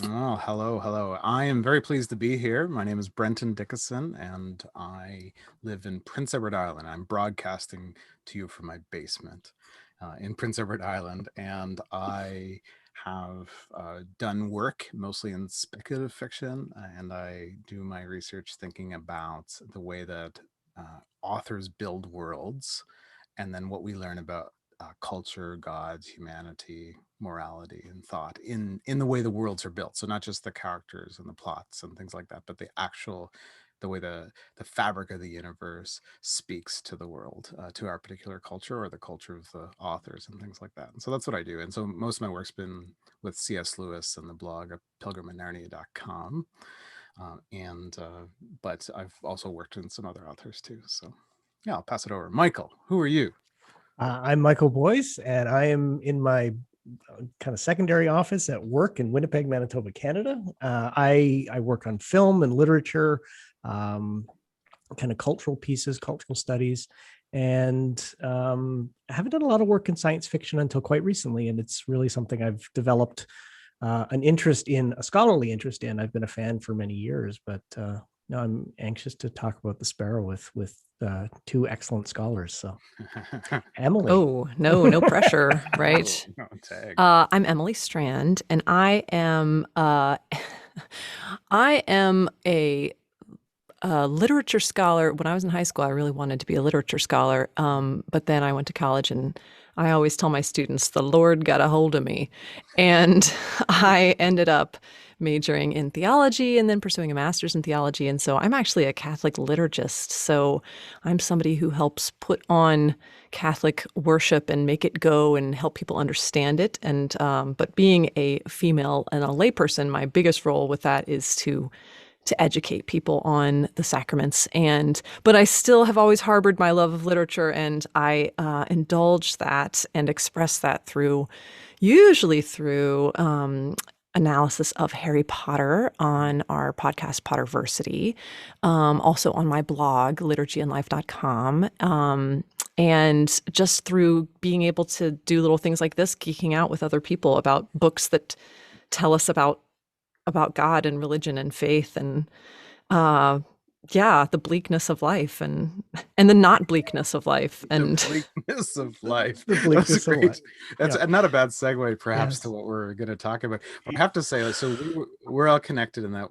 Oh, hello, hello. I am very pleased to be here. My name is Brenton Dickinson, and I live in Prince Edward Island. I'm broadcasting to you from my basement in Prince Edward Island, and I have done work mostly in speculative fiction, and I do my research thinking about the way that authors build worlds, and then what we learn about culture, gods, humanity, morality, and thought in the way the worlds are built. So not just the characters and the plots and things like that, but the way the fabric of the universe speaks to the world, to our particular culture or the culture of the authors and things like that. And so that's what I do. And so most of my work's been with C.S. Lewis and the blog of pilgriminarnia.com. And but I've also worked in some other authors too. So yeah, I'll pass it over. Michael, who are you? I'm Michael Boyce, and I am in my kind of secondary office at work in Winnipeg, Manitoba, Canada. I work on film and literature, um, kind of cultural pieces, cultural studies, and I haven't done a lot of work in science fiction until quite recently. And it's really something I've developed an interest in, a scholarly interest in. I've been a fan for many years, but no, I'm anxious to talk about the Sparrow with two excellent scholars. So, Emily. Oh, no pressure, right? No, tag. I'm Emily Strand, and I am I am a literature scholar. When I was in high school, I really wanted to be a literature scholar, but then I went to college, and I always tell my students, the Lord got a hold of me, and I ended up majoring in theology and then pursuing a master's in theology. And so I'm actually a Catholic liturgist. So I'm somebody who helps put on Catholic worship and make it go and help people understand it. And but being a female and a layperson, my biggest role with that is to educate people on the sacraments. But I still have always harbored my love of literature, and I indulge that and express that usually through analysis of Harry Potter on our podcast Potterversity, also on my blog liturgyandlife.com, and just through being able to do little things like this, geeking out with other people about books that tell us about God and religion and faith and the bleakness of life and the not bleakness of life and the bleakness of life. The bleakness of life. That's Yeah. not a bad segue, perhaps, Yes. to what we're going to talk about. But I have to say, so we're all connected in that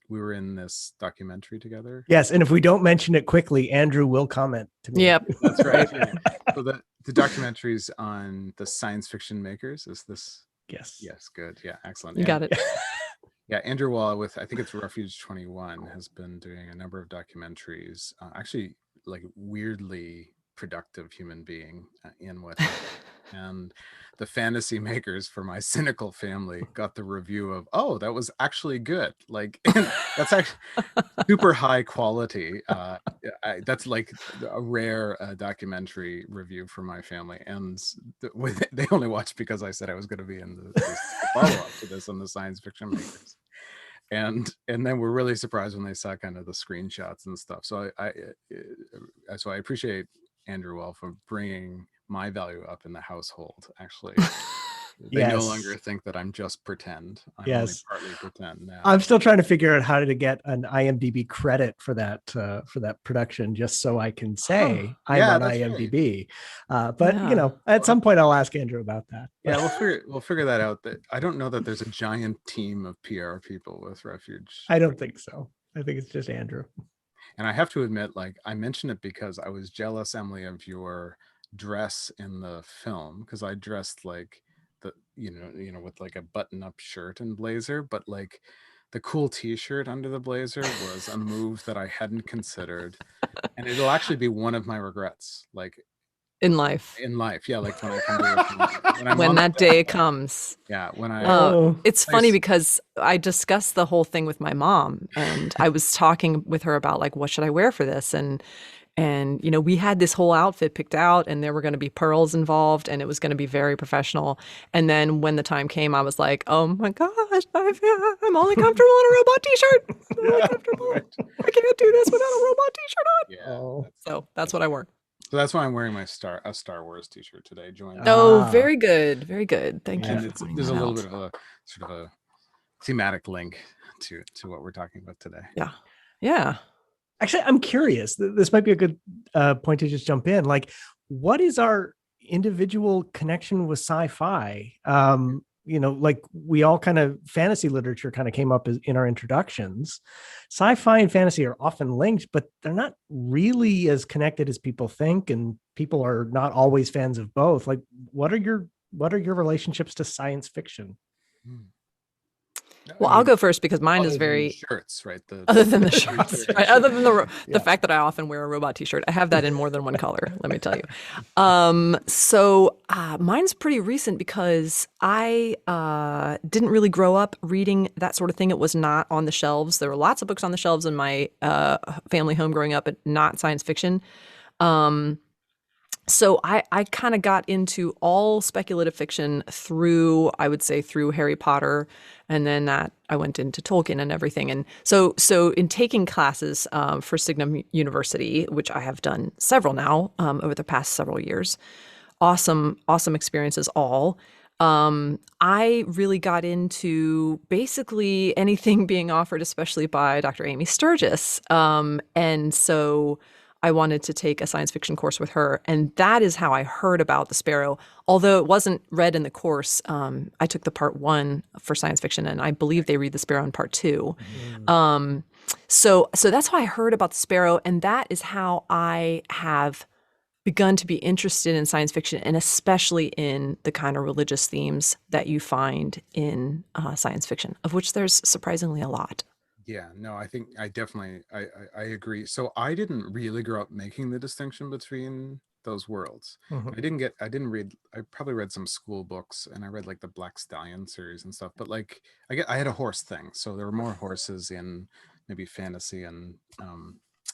we were in this documentary together. Yes, and if we don't mention it quickly, Andrew will comment to me. Yep. That's right. Yeah. So the documentaries on the science fiction makers, is this? Yes. Yes, good. Yeah, excellent. You got it. Yeah, Andrew Wall with, I think it's Refuge 21, has been doing a number of documentaries. Actually, like weirdly productive human being in what and the fantasy makers for my cynical family got the review of, oh, that was actually good. Like that's actually super high quality. That's like a rare documentary review for my family, and they only watched because I said I was going to be in the follow-up to this on the science fiction makers. And then we're really surprised when they saw kind of the screenshots and stuff. So I appreciate Andrew Well for bringing my value up in the household. Actually, they no longer think that I'm just pretend. I'm only partly pretend now. I'm still trying to figure out how to get an IMDb credit for that production, just so I can say I'm on IMDb. Right. But at some point I'll ask Andrew about that. Yeah, we'll figure that out. That I don't know that there's a giant team of PR people with Refuge. I don't think so. I think it's just Andrew. And I have to admit, like, I mentioned it because I was jealous, Emily, of your dress in the film, because I dressed like with like a button-up shirt and blazer, but like the cool t-shirt under the blazer was a move that I hadn't considered, and it'll actually be one of my regrets, like in life. Yeah, like when I come to when that day comes. Yeah, when I it's funny because I discussed the whole thing with my mom, and I was talking with her about like, what should I wear for this, and we had this whole outfit picked out, and there were going to be pearls involved, and it was going to be very professional. And then when the time came, I was like, oh my gosh, I'm only comfortable in a robot t-shirt. I'm only comfortable. Right. I can't do this without a robot t-shirt on. Yeah. So that's what I wore. So that's why I'm wearing my Star Wars t-shirt today. Oh, Ah, very good. Very good. Thank you And for pointing there's that a little out. bit of a sort of a thematic link to what we're talking about today. Yeah. Yeah. actually, I'm curious. This might be a good point to just jump in. Like, what is our individual connection with sci-fi? Like we all kind of fantasy literature kind of came up in our introductions. Sci-fi and fantasy are often linked, but they're not really as connected as people think, and people are not always fans of both. Like, what are your relationships to science fiction? Hmm. I Well, I'll mean, go first because mine is other than the very shirts, right? other than the T-shirt. shirts, right? Other than the Yeah. fact that I often wear a robot T-shirt, I have that in more than one color. Let me tell you. So mine's pretty recent because I didn't really grow up reading that sort of thing. It was not on the shelves. There were lots of books on the shelves in my family home growing up, but not science fiction. So I kind of got into all speculative fiction through, I would say, through Harry Potter, and then that I went into Tolkien and everything. And so in taking classes for Signum University, which I have done several now over the past several years, awesome experiences all. I really got into basically anything being offered, especially by Dr. Amy Sturgis. And so I wanted to take a science fiction course with her. And that is how I heard about the Sparrow. Although it wasn't read in the course, I took the part 1 for science fiction, and I believe they read the Sparrow in part 2. So that's how I heard about the Sparrow. And that is how I have begun to be interested in science fiction, and especially in the kind of religious themes that you find in science fiction, of which there's surprisingly a lot. Yeah, no, I think I definitely I agree. So I didn't really grow up making the distinction between those worlds. Mhm. I didn't read, I probably read some school books, and I read like the Black Stallion series and stuff, but like I had a horse thing. So there were more horses in maybe fantasy and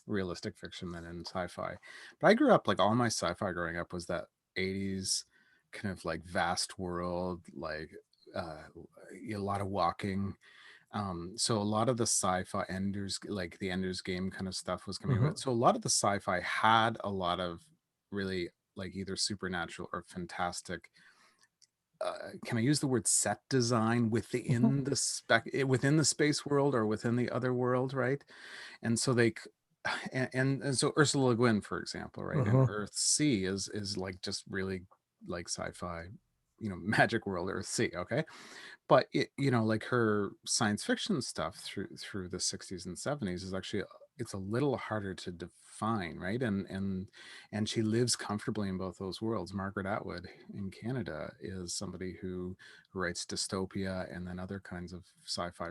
realistic fiction than in sci-fi. But I grew up, like, all my sci-fi growing up was that 80s kind of like vast world, like a lot of walking. So a lot of the sci-fi enders, like the Ender's Game kind of stuff, was coming Mhm. about. So a lot of the sci-fi had a lot of really, like, either supernatural or fantastic, can I use the word set design Mhm. within within the space world or within the other world, right? And so and so Ursula Le Guin, for example, right, and Mhm. Earthsea is like just really like sci-fi, magic world Earthsea, okay? But like her science fiction stuff through the 60s and 70s is actually, it's a little harder to define, right? And she lives comfortably in both those worlds. Margaret Atwood in Canada is somebody who writes dystopia and then other kinds of sci-fi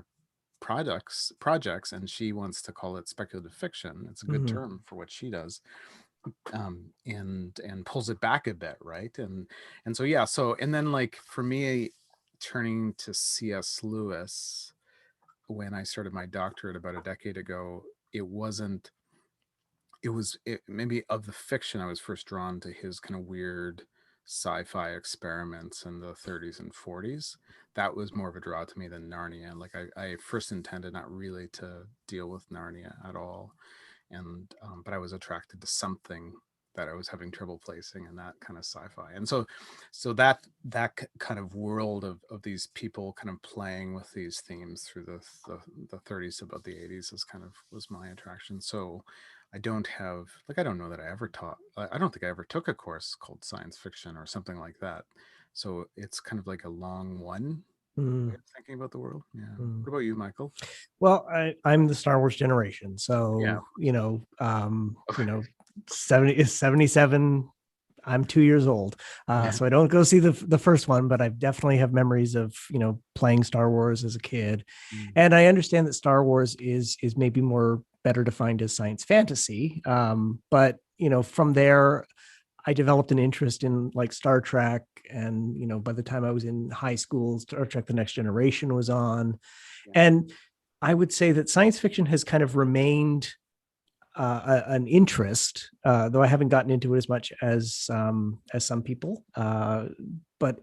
projects, and she wants to call it speculative fiction. It's a good Mhm. term for what she does. And pulls it back a bit, right? And so, yeah, so, and then, like, for me, turning to C.S. Lewis when I started my doctorate about a decade ago, it wasn't maybe of the fiction, I was first drawn to his kind of weird sci-fi experiments in the 30s and 40s. That was more of a draw to me than Narnia. Like, I first intended not really to deal with Narnia at all, and but I was attracted to something that I was having trouble placing in that kind of sci-fi. And so that kind of world of these people kind of playing with these themes through the 30s about the 80s is kind of was my attraction. So I don't know that I don't think I ever took a course called science fiction or something like that. So it's kind of like a long one way Mhm. of thinking about the world. Yeah. Mhm. What about you, Michael? Well, I'm the Star Wars generation, Yeah. so 70 is 77. I'm 2 years old, Yeah. so I don't go see the first one, but I definitely have memories of playing Star Wars as a kid, Mm. and I understand that Star Wars is maybe more better defined as science fantasy. But from there, I developed an interest in like Star Trek, and by the time I was in high school, Star Trek: The Next Generation was on, Yeah. and I would say that science fiction has kind of remained an interest, though I haven't gotten into it as much as some people. But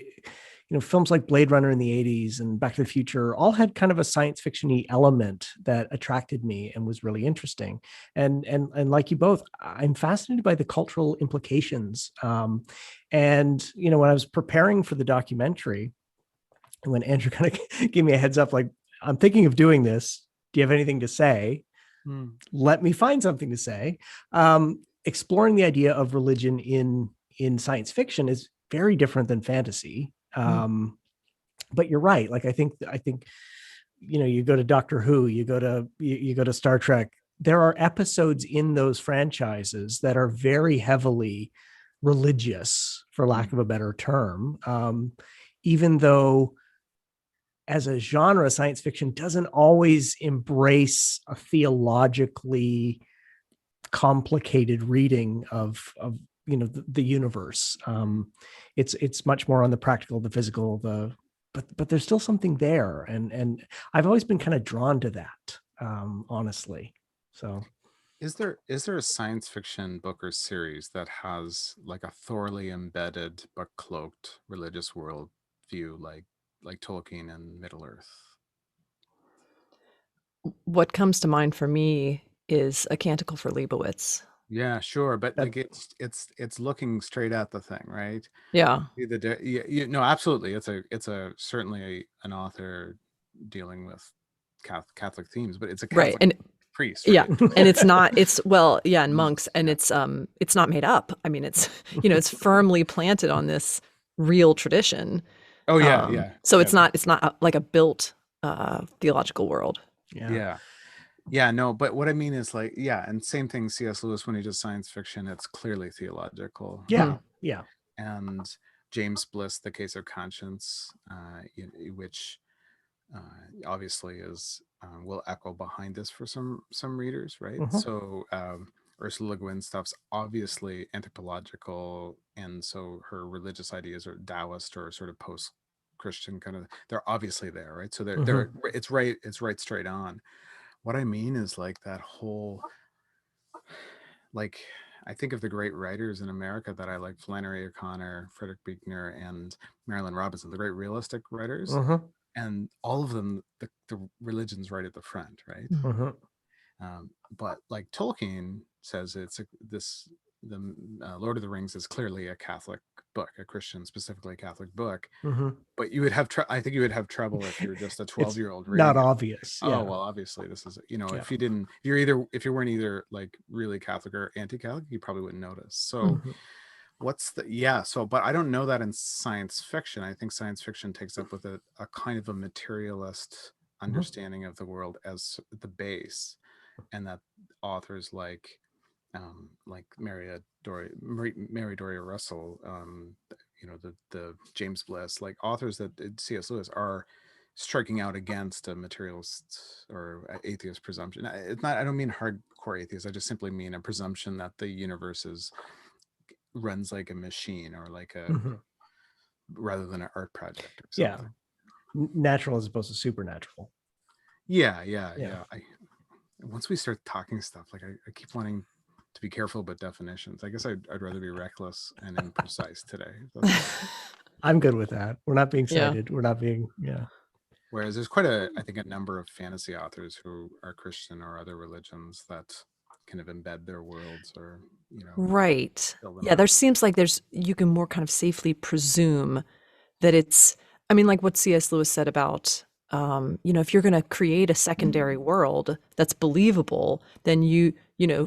films like Blade Runner in the '80s and Back to the Future all had kind of a science fiction-y element that attracted me and was really interesting. And like you both, I'm fascinated by the cultural implications. And when I was preparing for the documentary, when Andrew kind of gave me a heads up, like, I'm thinking of doing this. Do you have anything to say? Let me find something to say. Exploring the idea of religion in science fiction is very different than fantasy. But you're right. Like, I think, you go to Doctor Who, you go to Star Trek. There are episodes in those franchises that are very heavily religious, for lack of a better term. Even though, as a genre, science fiction doesn't always embrace a theologically complicated reading of the universe. It's much more on the practical, the physical, but there's still something there, and I've always been kind of drawn to that, honestly. So, is there a science fiction book or series that has like a thoroughly embedded but cloaked religious world view, like Tolkien and Middle Earth? What comes to mind for me is A Canticle for Leibowitz. Yeah, sure, but like it's looking straight at the thing, right? Yeah. No, absolutely. It's a certainly an author dealing with Catholic themes, but it's a Right. Catholic And priest, yeah, right? and it's and monks, and it's not made up. I mean, it's it's firmly planted on this real tradition. Oh yeah, yeah. So Yeah. it's not like a built theological world. Yeah. Yeah, no, but what I mean is, like, yeah, and same thing, C.S. Lewis, when he does science fiction, it's clearly theological. Yeah. And James Bliss, The Case of Conscience, which obviously is will echo behind this for some readers, right? So Ursula Le Guin stuff's obviously anthropological, and so her religious ideas are Taoist or sort of post-Christian kind of. They're obviously there, right? So they're it's right straight on. What I mean is, like, that whole, like, I think of the great writers in America that I like: Flannery O'Connor, Frederick Buechner, and Marilyn Robinson, the great realistic writers. And all of them, the religion's right at the front, right? But like Tolkien says, the Lord of the Rings is clearly a Catholic book, a Christian, specifically Catholic book. But you would have, I think you would have trouble if you're just a 12-year-old reading not it. obvious. Oh, well, obviously this is, if you weren't either like really Catholic or anti-Catholic, you probably wouldn't notice. So but I don't know that in science fiction. I think science fiction takes up with a kind of a materialist understanding of the world as the base, and that authors like Mary Doria Russell, the James Bliss, like authors that C.S. Lewis, are striking out against a materialist or atheist presumption. It's not, I don't mean hardcore atheist. I just simply mean a presumption that the universe runs like a machine, or like a rather than an art project or something. Natural as opposed to supernatural. Yeah. Once we start talking stuff, like, I keep wanting to be careful about definitions. I guess I'd rather be reckless and imprecise today. I'm good with that. We're not being cited. We're not being Whereas there's quite I think a number of fantasy authors who are Christian or other religions that kind of embed their worlds, or right. Yeah, there seems like you can more kind of safely presume that it's, I mean, like what C.S. Lewis said about if you're going to create a secondary world that's believable, then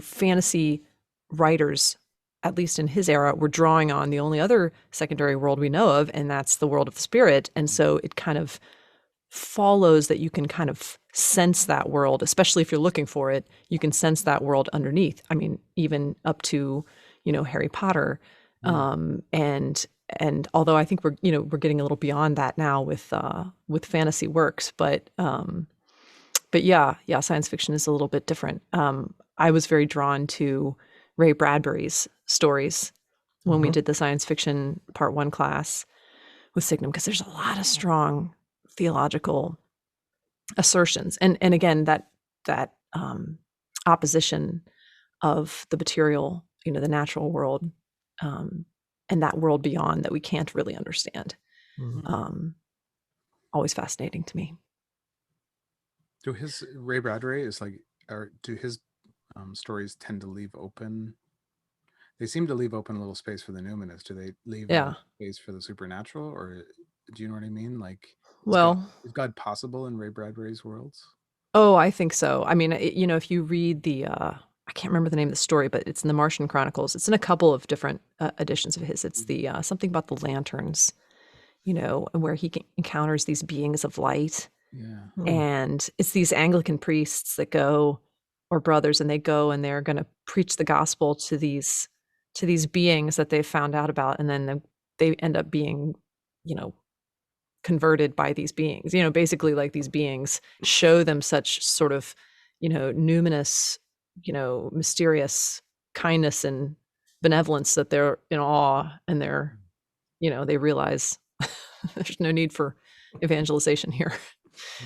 fantasy writers, at least in his era, were drawing on the only other secondary world we know of, and that's the world of the spirit. And so it kind of follows that you can kind of sense that world, especially if you're looking for it. You can sense that world underneath. I mean, even up to Harry Potter, and although I think we're getting a little beyond that now with fantasy works, but yeah, science fiction is a little bit different. I was very drawn to Ray Bradbury's stories when we did the science fiction part 1 class with Signum, because there's a lot of strong theological assertions, and again that opposition of the material, the natural world, and that world beyond that we can't really understand. Always fascinating to me. Do his Ray Bradbury is like, or do his stories tend to leave open? They seem to leave open a little space for the numinous. Do they leave a Yeah. little space for the supernatural, or do you know what I mean? Like, Well, is God possible in Ray Bradbury's worlds? oh, I think so. I mean, if you read I can't remember the name of the story, but it's in the Martian Chronicles. It's in a couple of different editions of his. It's the something about the lanterns, and where he encounters these beings of light. Yeah. And it's these Anglican priests that go, or brothers, and they go and they're going to preach the gospel to these beings that they've found out about, and then they end up being, converted by these beings. Basically, like, these beings show them such sort of, numinous, mysterious kindness and benevolence that they're in awe, and they realize there's no need for evangelization here.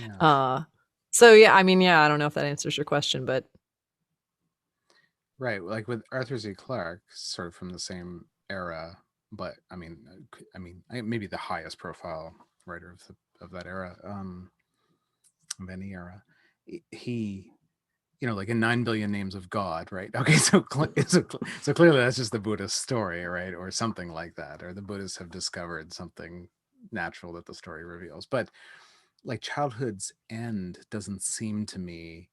Yeah. So yeah, I mean, yeah, I don't know if that answers your question, but Right. Like with Arthur C. Clarke, sort of from the same era, but maybe the highest profile writer of that era, of any era. He, like in 9 billion names of God, right? Okay, so clearly that's just the Buddhist story, right, or something like that, or the Buddhists have discovered something natural that the story reveals. But like childhood's end doesn't seem to me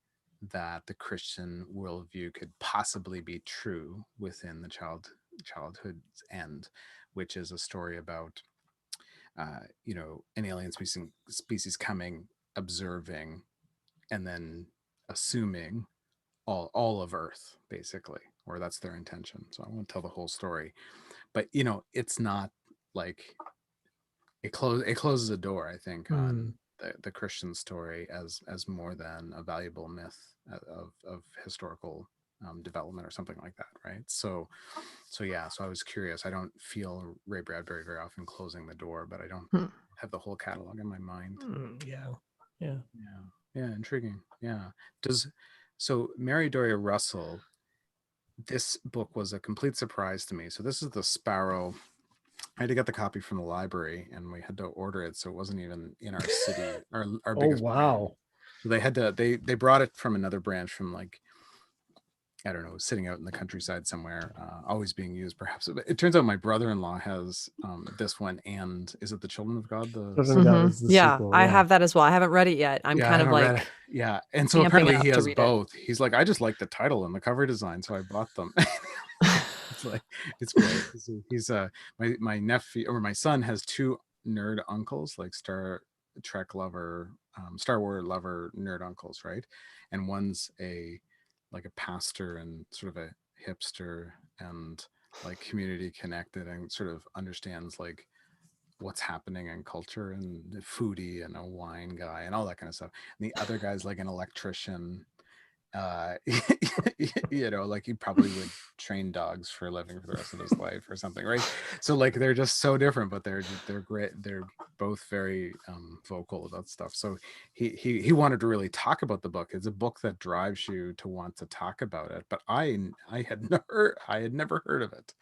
that the Christian worldview could possibly be true within the childhood's end, which is a story about an alien species coming, observing, and then assuming all of Earth, basically, or that's their intention. So I won't tell the whole story, but it's not like it closes a door, I think, on the Christian story as more than a valuable myth of historical development or something like that, right? So yeah, so I was curious. I don't feel Ray Bradbury very often closing the door, but I don't have the whole catalog in my mind. Yeah. Intriguing. Yeah. So Mary Doria Russell, this book was a complete surprise to me. So this is the Sparrow. I had to get the copy from the library, and we had to order it, so it wasn't even in our city, our biggest brand. So they had to they brought it from another branch, from like, I don't know, sitting out in the countryside somewhere, always being used perhaps. But it turns out my brother-in-law has this one, and is it The Children of God? Children of God is the sequel. I have that as well. I haven't read it yet. I'm kind of like, and so apparently he has both. He's like, I just like the title and the cover design, so I bought them. It's great. He's my nephew, or my son, has two nerd uncles, like Star Trek lover, Star Wars lover nerd uncles, right? And one's a pastor and sort of a hipster and like community connected and sort of understands like what's happening in culture, and a foodie and a wine guy and all that kind of stuff. And the other guy's like an electrician, like he probably would train dogs for a living for the rest of his life or something, right? So like they're just so different, but they're great. They're both very vocal about stuff. So he wanted to really talk about the book. It's a book that drives you to want to talk about it, but I had never heard of it.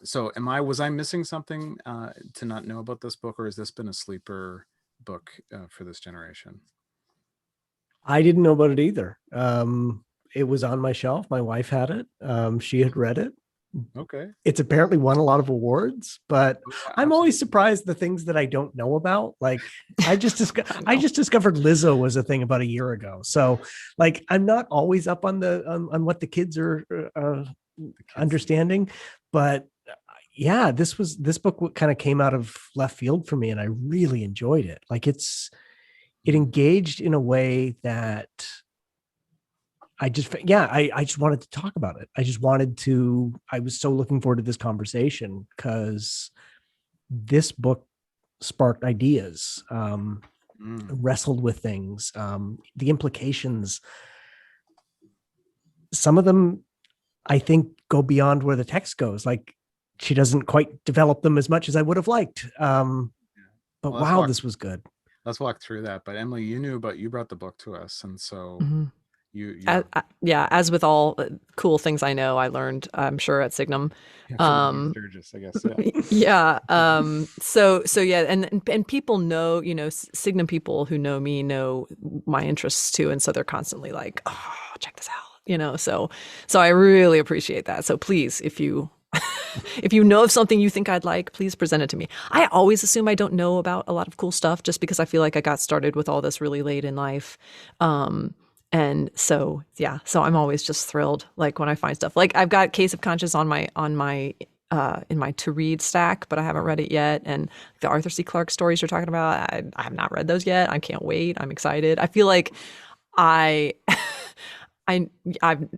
So was I missing something to not know about this book, or has this been a sleeper book for this generation? I didn't know about it either. It was on my shelf. My wife had it. She had read it. Okay. It's apparently won a lot of awards, but I'm always surprised the things that I don't know about. Like I just discovered Lizzo was a thing about a year ago. So like I'm not always up on on what the kids are understanding, but yeah, this book kind of came out of left field for me, and I really enjoyed it. Like it engaged in a way that I just wanted to talk about it. I was so looking forward to this conversation because this book sparked ideas, wrestled with things, the implications. Some of them, I think, go beyond where the text goes. Like she doesn't quite develop them as much as I would have liked. But wow, this was good. Let's walk through that. But Emily, you brought the book to us, and so As with all cool things I know, I learned, I'm sure, at Signum. From Sturgis, I guess. Yeah. So yeah, and people know, Signum people who know me know my interests too, and so they're constantly like, "Oh, check this out," So I really appreciate that. So please, if you if you know of something you think I'd like, please present it to me. I always assume I don't know about a lot of cool stuff just because I feel like I got started with all this really late in life. And so, yeah, so I'm always just thrilled, like when I find stuff. Like I've got Case of Conscience on my in my to read stack, but I haven't read it yet. And the Arthur C. Clarke stories you're talking about, I have not read those yet. I can't wait. I'm excited. I feel like I I'm I'm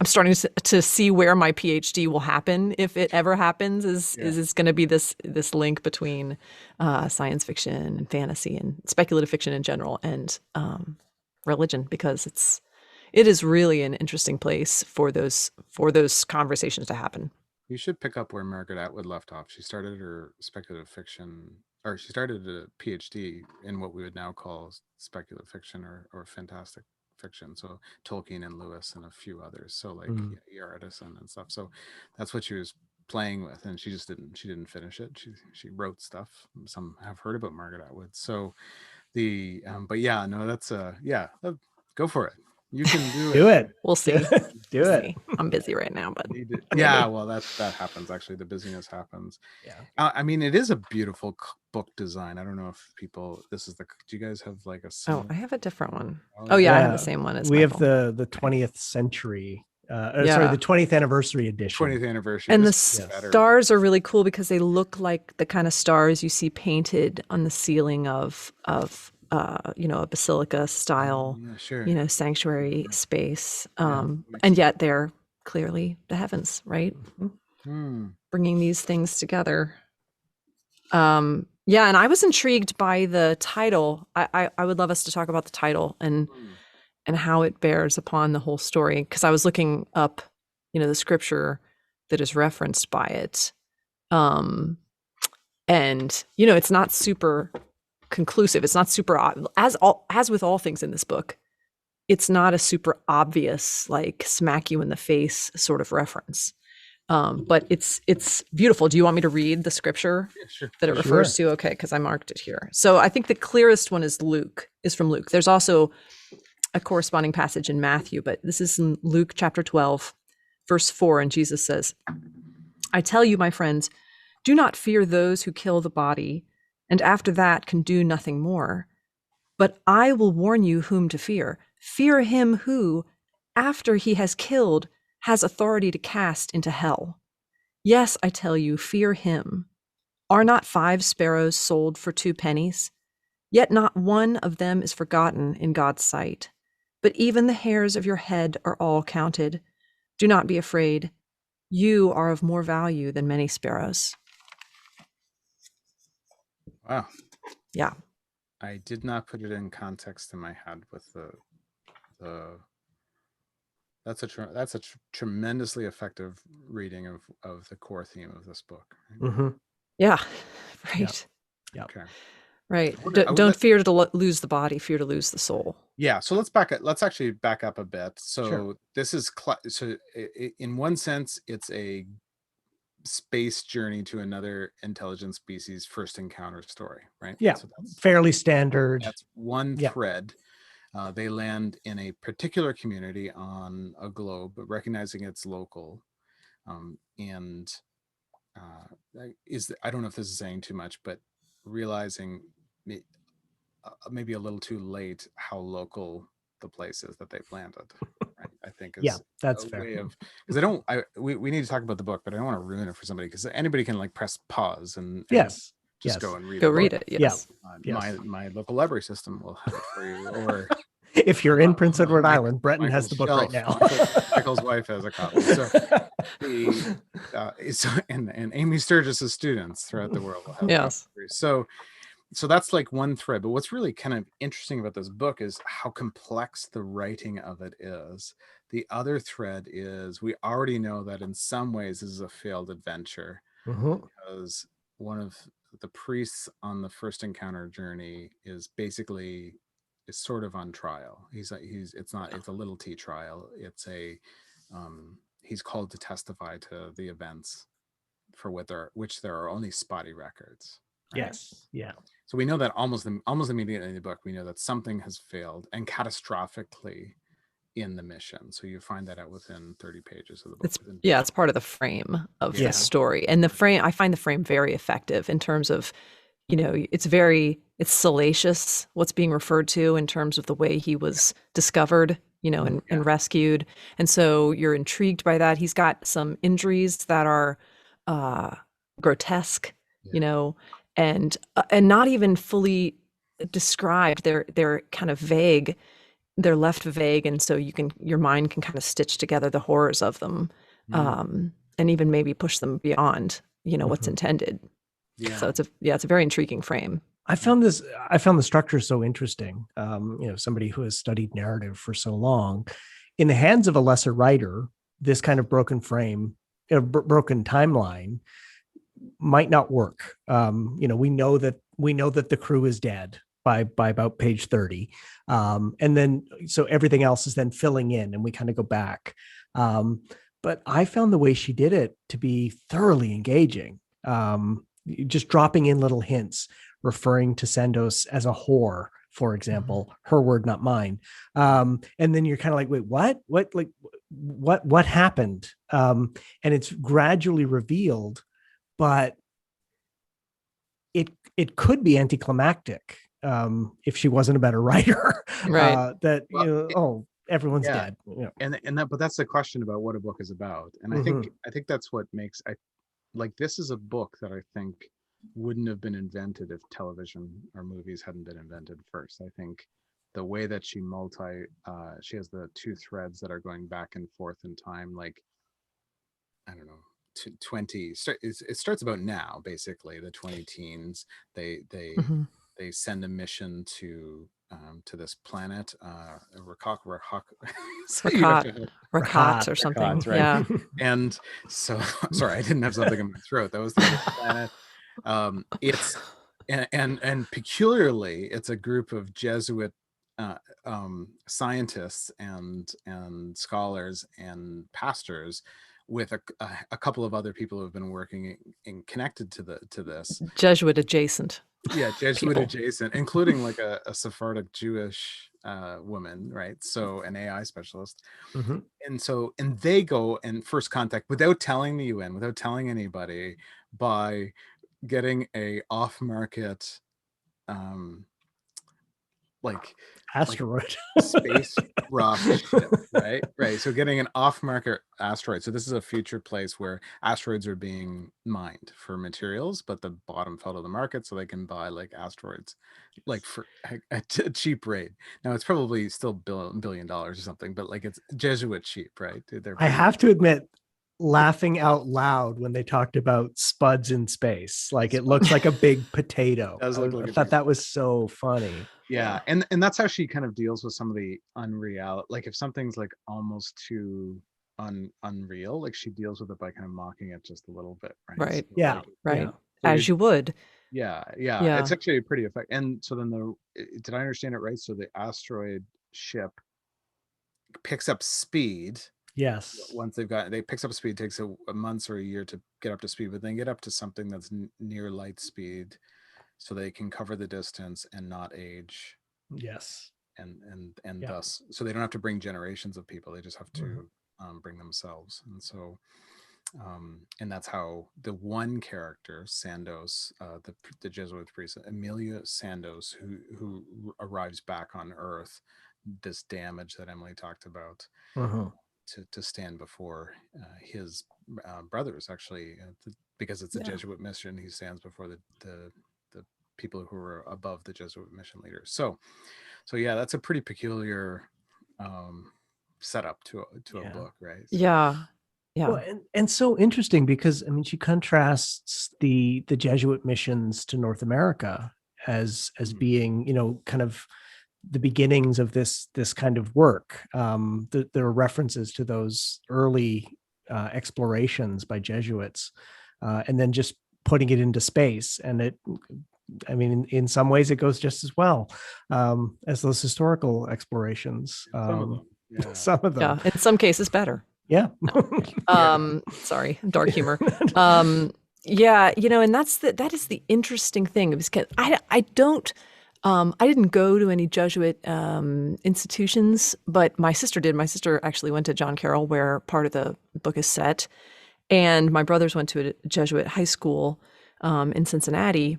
starting to see where my PhD will happen if it ever happens. Is it's going to be this link between science fiction and fantasy and speculative fiction in general and religion, because it is really an interesting place for those conversations to happen. You should pick up where Margaret Atwood left off. She started her speculative fiction, or she started a PhD in what we would now call speculative fiction or fantastic fiction. So Tolkien and Lewis and a few others. So like E.R. Edison and stuff. So that's what she was playing with, and she didn't finish it. She wrote stuff. Some have heard about Margaret Atwood. So but yeah, no, that's go for it. You can do it. We'll see. Do it. I'm busy right now, but yeah, well, that happens. Actually, the busyness happens. Yeah. I mean, it is a beautiful book design. I don't know if people. Do you guys have like a? Oh, I have a different one. Oh yeah, I have the same one as we Michael. have the 20th century. Sorry, the 20th anniversary edition. 20th anniversary. And the stars are really cool because they look like the kind of stars you see painted on the ceiling of a basilica style, sanctuary space. And yet they're clearly the heavens, right? Bringing these things together. And I was intrigued by the title. I would love us to talk about the title and how it bears upon the whole story, because I was looking up, the scripture that is referenced by it. And it's not super conclusive. It's not super as with all things in this book. It's not a super obvious, like smack you in the face sort of reference. But it's beautiful. Do you want me to read the scripture that it refers to? Okay, because I marked it here. So I think the clearest one is from Luke. There's also a corresponding passage in Matthew, but this is in Luke chapter 12, verse 4, and Jesus says, "I tell you, my friends, do not fear those who kill the body, and after that can do nothing more. But I will warn you whom to fear. Fear him who, after he has killed, has authority to cast into hell. Yes, I tell you, fear him. Are not 5 sparrows sold for 2 pennies? Yet not one of them is forgotten in God's sight. But even the hairs of your head are all counted. Do not be afraid. You are of more value than many sparrows." Wow. Yeah. I did not put it in context in my head with that's a tremendously effective reading of the core theme of this book. Right? Yeah. Right. Yeah. Okay. Right. Don't fear to lose the body, fear to lose the soul. Yeah. So let's actually back up a bit. So this is in one sense, it's a space journey to another intelligent species first encounter story, right? Yeah. So that's fairly standard. That's one thread. They land in a particular community on a globe, but recognizing it's local. I don't know if this is saying too much, but realizing maybe a little too late how local the place is that they've landed. Right? I think is that's fair. Because we need to talk about the book, but I don't want to ruin it for somebody, because anybody can like press pause and just go and read it. Yes. My local library system will have it for you. Or if you're in Prince Edward Island, Breton has the book right now. Michael's wife has a copy. So and Amy Sturgis's students throughout the world will have copies. So that's like one thread. But what's really kind of interesting about this book is how complex the writing of it is. The other thread is we already know that in some ways this is a failed adventure, because one of the priests on the first encounter journey is basically sort of on trial. It's a little T trial. It's a he's called to testify to the events for which there are only spotty records. Right? Yes. Yeah. So we know that almost immediately in the book, we know that something has failed, and catastrophically, in the mission. So you find that out within 30 pages of the book. It's part of the frame of Yeah. the story. And I find the frame very effective in terms of, it's salacious, what's being referred to in terms of the way he was discovered, and rescued. And so you're intrigued by that. He's got some injuries that are grotesque, and not even fully described. They're kind of vague. They're left vague, and so your mind can kind of stitch together the horrors of them, and even maybe push them beyond what's intended. Yeah. So it's a very intriguing frame. I found the structure so interesting. Somebody who has studied narrative for so long, in the hands of a lesser writer, this kind of broken frame, broken timeline might not work. We know that the crew is dead by about page 30. And then, so everything else is then filling in, and we kind of go back. But I found the way she did it to be thoroughly engaging. Just dropping in little hints, referring to Sandoz as a whore, for example, her word, not mine. And then you're kind of like, wait, what happened? And it's gradually revealed, but it could be anticlimactic if she wasn't a better writer. Right. Everyone's dead. But that's the question about what a book is about. And I think that's what makes this is a book that I think wouldn't have been invented if television or movies hadn't been invented first. I think the way that she has the two threads that are going back and forth in time, I don't know, 20. It starts about now, basically the 20 teens. They send a mission to this planet, Rakhat or something. Rakhat, right? Yeah. And so, sorry, I didn't have something in my throat. That was the planet. It's and peculiarly, it's a group of Jesuit scientists and scholars and pastors, with a couple of other people who have been working in connected to this Jesuit adjacent. Yeah, Jesuit adjacent, including a Sephardic Jewish woman, right? So an AI specialist. And they go and first contact without telling the UN, without telling anybody, by getting a off-market asteroid space rock ship, right. So getting an off-market asteroid. So this is a future place where asteroids are being mined for materials, but the bottom fell to the market, so they can buy asteroids for a cheap rate. Now it's probably still $1 billion or something, but it's Jesuit cheap, right? I have to admit, laughing out loud when they talked about spuds in space, it looks like a big potato. I thought that was so funny. Yeah, and that's how she kind of deals with some of the unreal. If something's almost too unreal, she deals with it by kind of mocking it just a little bit, right? Right. So, right. So as you would. Yeah. It's actually pretty effective. And so then did I understand it right? So the asteroid ship picks up speed. Yes. Once they picks up speed, takes a month or a year to get up to speed, but then get up to something that's near light speed, so they can cover the distance and not age. Yes. And thus, so they don't have to bring generations of people. They just have to bring themselves. And so, and that's how the one character, Sandoz, the Jesuit priest, Emilio Sandoz, who arrives back on Earth, this damage that Emily talked about, to stand before his brothers, actually, because it's a Jesuit mission. He stands before the people who are above the Jesuit mission leaders. So yeah, that's a pretty peculiar setup to a book, right? So, yeah. Well, and so interesting, because she contrasts the Jesuit missions to North America as being, kind of the beginnings of this kind of work. There are references to those early explorations by Jesuits, and then just putting it into space, and it I mean, in some ways it goes just as well as those historical explorations. Some of them, yeah. Some of them. Yeah, in some cases better. Yeah. Sorry, dark humor. Yeah, and that is the interesting thing, because I didn't go to any Jesuit institutions, but my sister did. My sister actually went to John Carroll, where part of the book is set, and my brothers went to a Jesuit high school in Cincinnati.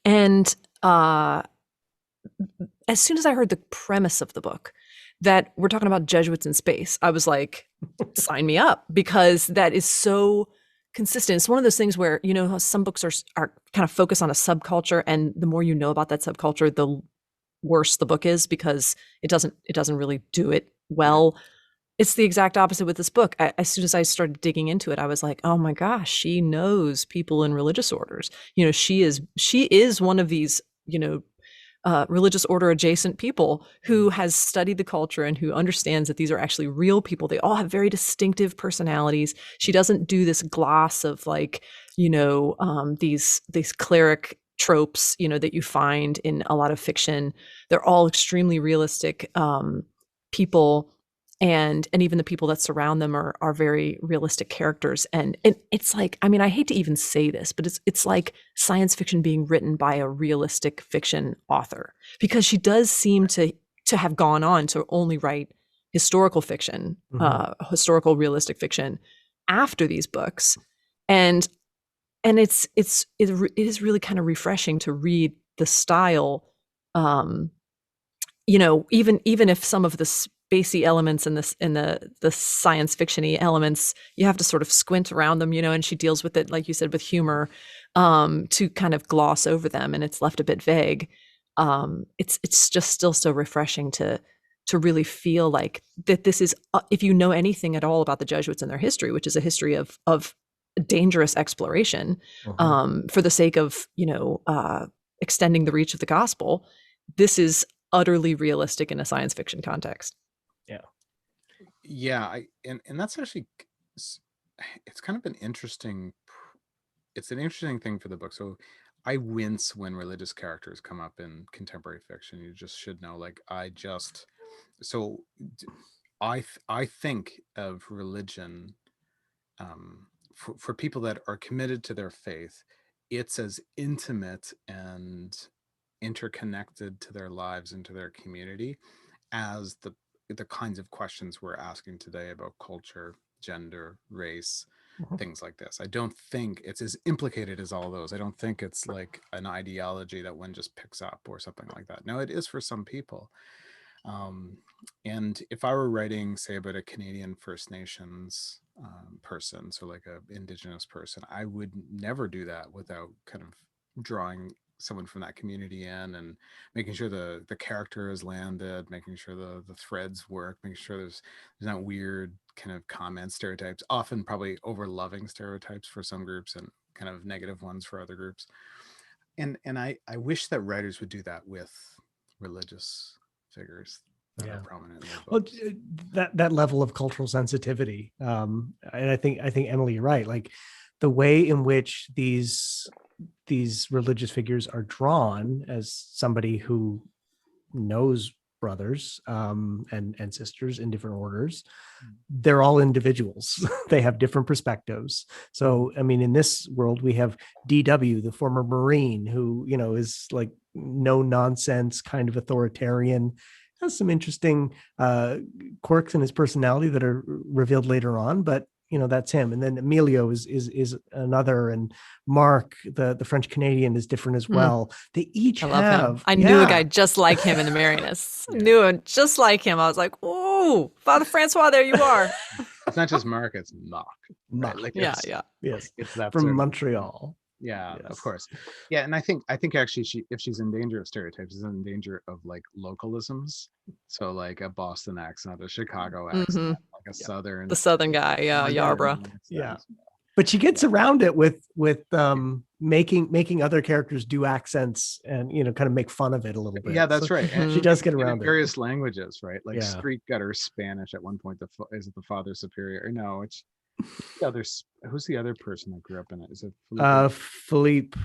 And as soon as I heard the premise of the book, that we're talking about Jesuits in space, I was like, sign me up, because that is so consistent. It's one of those things where, how some books are kind of focused on a subculture, and the more you know about that subculture, the worse the book is, because it doesn't really do it well. It's the exact opposite with this book. As soon as I started digging into it, I was like, oh my gosh, she knows people in religious orders. She is one of these, religious order adjacent people who has studied the culture and who understands that these are actually real people. They all have very distinctive personalities. She doesn't do this gloss of these cleric tropes, that you find in a lot of fiction. They're all extremely realistic people. And even the people that surround them are very realistic characters. And it's like, I mean, I hate to even say this, but it's like science fiction being written by a realistic fiction author, because she does seem to have gone on to only write historical fiction, historical realistic fiction after these books. And it is really kind of refreshing to read the style, even if some of the spacey elements and the science fiction-y elements, you have to sort of squint around them, and she deals with it, like you said, with humor, to kind of gloss over them, and it's left a bit vague. It's just still so refreshing to really feel like that this is, if you know anything at all about the Jesuits and their history, which is a history of dangerous exploration, for the sake of extending the reach of the gospel, this is utterly realistic in a science fiction context. Yeah, and that's actually, it's kind of an interesting thing for the book. So I wince when religious characters come up in contemporary fiction. You just should know, like, I think of religion, for people that are committed to their faith, it's as intimate and interconnected to their lives and to their community as the kinds of questions we're asking today about culture, gender, race, things like this. I don't think it's as implicated as all those. I don't think it's like an ideology that one just picks up or something like that. No, it is for some people. And if I were writing, say, about a Canadian First Nations person, so like a Indigenous person, I would never do that without kind of drawing someone from that community in and making sure the character is landed, making sure the threads work, making sure there's not weird kind of comments, stereotypes, often probably over loving stereotypes for some groups and kind of negative ones for other groups. And I wish that writers would do that with religious figures that are prominent in their books. Well, that level of cultural sensitivity, and I think Emily, you're right. Like the way in which these religious figures are drawn as somebody who knows brothers and sisters in different orders, they're all individuals. They have different perspectives. So, I mean, in this world, we have DW, the former Marine, who, is like no nonsense kind of authoritarian, has some interesting quirks in his personality that are revealed later on, but that's him. And then Emilio is another, and Mark, the French Canadian, is different as well. They each have. Him. I knew a guy just like him in the Marianists. Knew him just like him. I was like, "Oh, Father Francois, there you are." It's not just Mark; it's Mark. Right? Like yes, it's that from Montreal. Yeah, yes. Of course. Yeah, and I think actually if she's in danger of stereotypes, she's in danger of like localisms. So like a Boston accent, a Chicago accent, like a Southern. The Southern guy, Yarborough. Yeah. But she gets around it with making other characters do accents and kind of make fun of it a little bit. Yeah, that's right. And she does get around it. Various languagues, right? Like Street Gutter Spanish at one point. Is it the Father Superior? No, it's Who's the other person that grew up in it? Is it Philippe?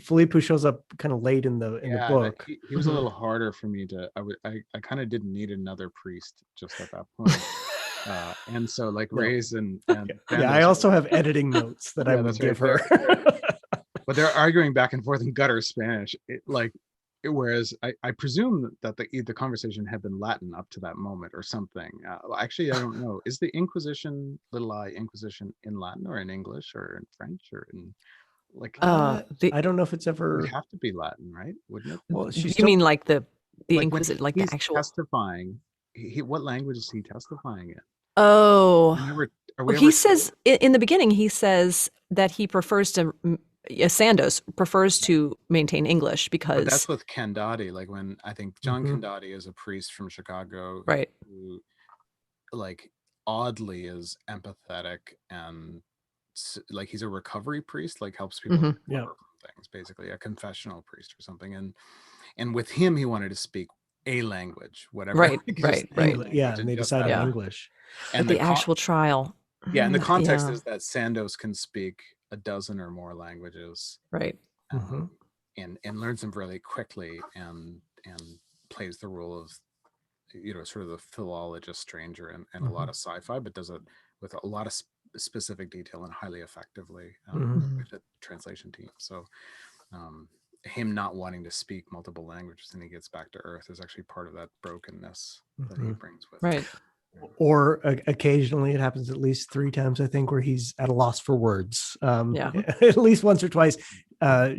Philippe, who shows up kind of late in the book. He was a little harder for me to. I kind of didn't need another priest just at that point. And so like Ray's and yeah, I also have editing notes that I would give her. But they're arguing back and forth in gutter Spanish. Whereas I presume that the conversation had been Latin up to that moment or something. Actually, I don't know. Is the Inquisition, little I Inquisition, in Latin or in English or in French or in like? I don't know if it's It ever. would have to be Latin, right? Wouldn't it? Well, you mean like the Inquisition, like the actual testifying? What language is he testifying in? Oh, he says told? In the beginning, he says that he prefers to. Sandoz prefers to maintain English because. But that's with Candati. Like when I think John Candati is a priest from Chicago, right? Who, like, oddly is empathetic and like he's a recovery priest, like helps people recover from things, basically a confessional priest or something. And with him, he wanted to speak a language, whatever. Right. Yeah, and they decided English. And the actual trial. Yeah, and the context is that Sandoz can speak a dozen or more languages, right? And learns them really quickly, and plays the role of, sort of the philologist stranger and a lot of sci-fi, but does it with a lot of specific detail and highly effectively with the translation team. So him not wanting to speak multiple languages and he gets back to Earth is actually part of that brokenness that he brings with him. Or occasionally, it happens at least 3 times, I think, where he's at a loss for words. At least once or twice,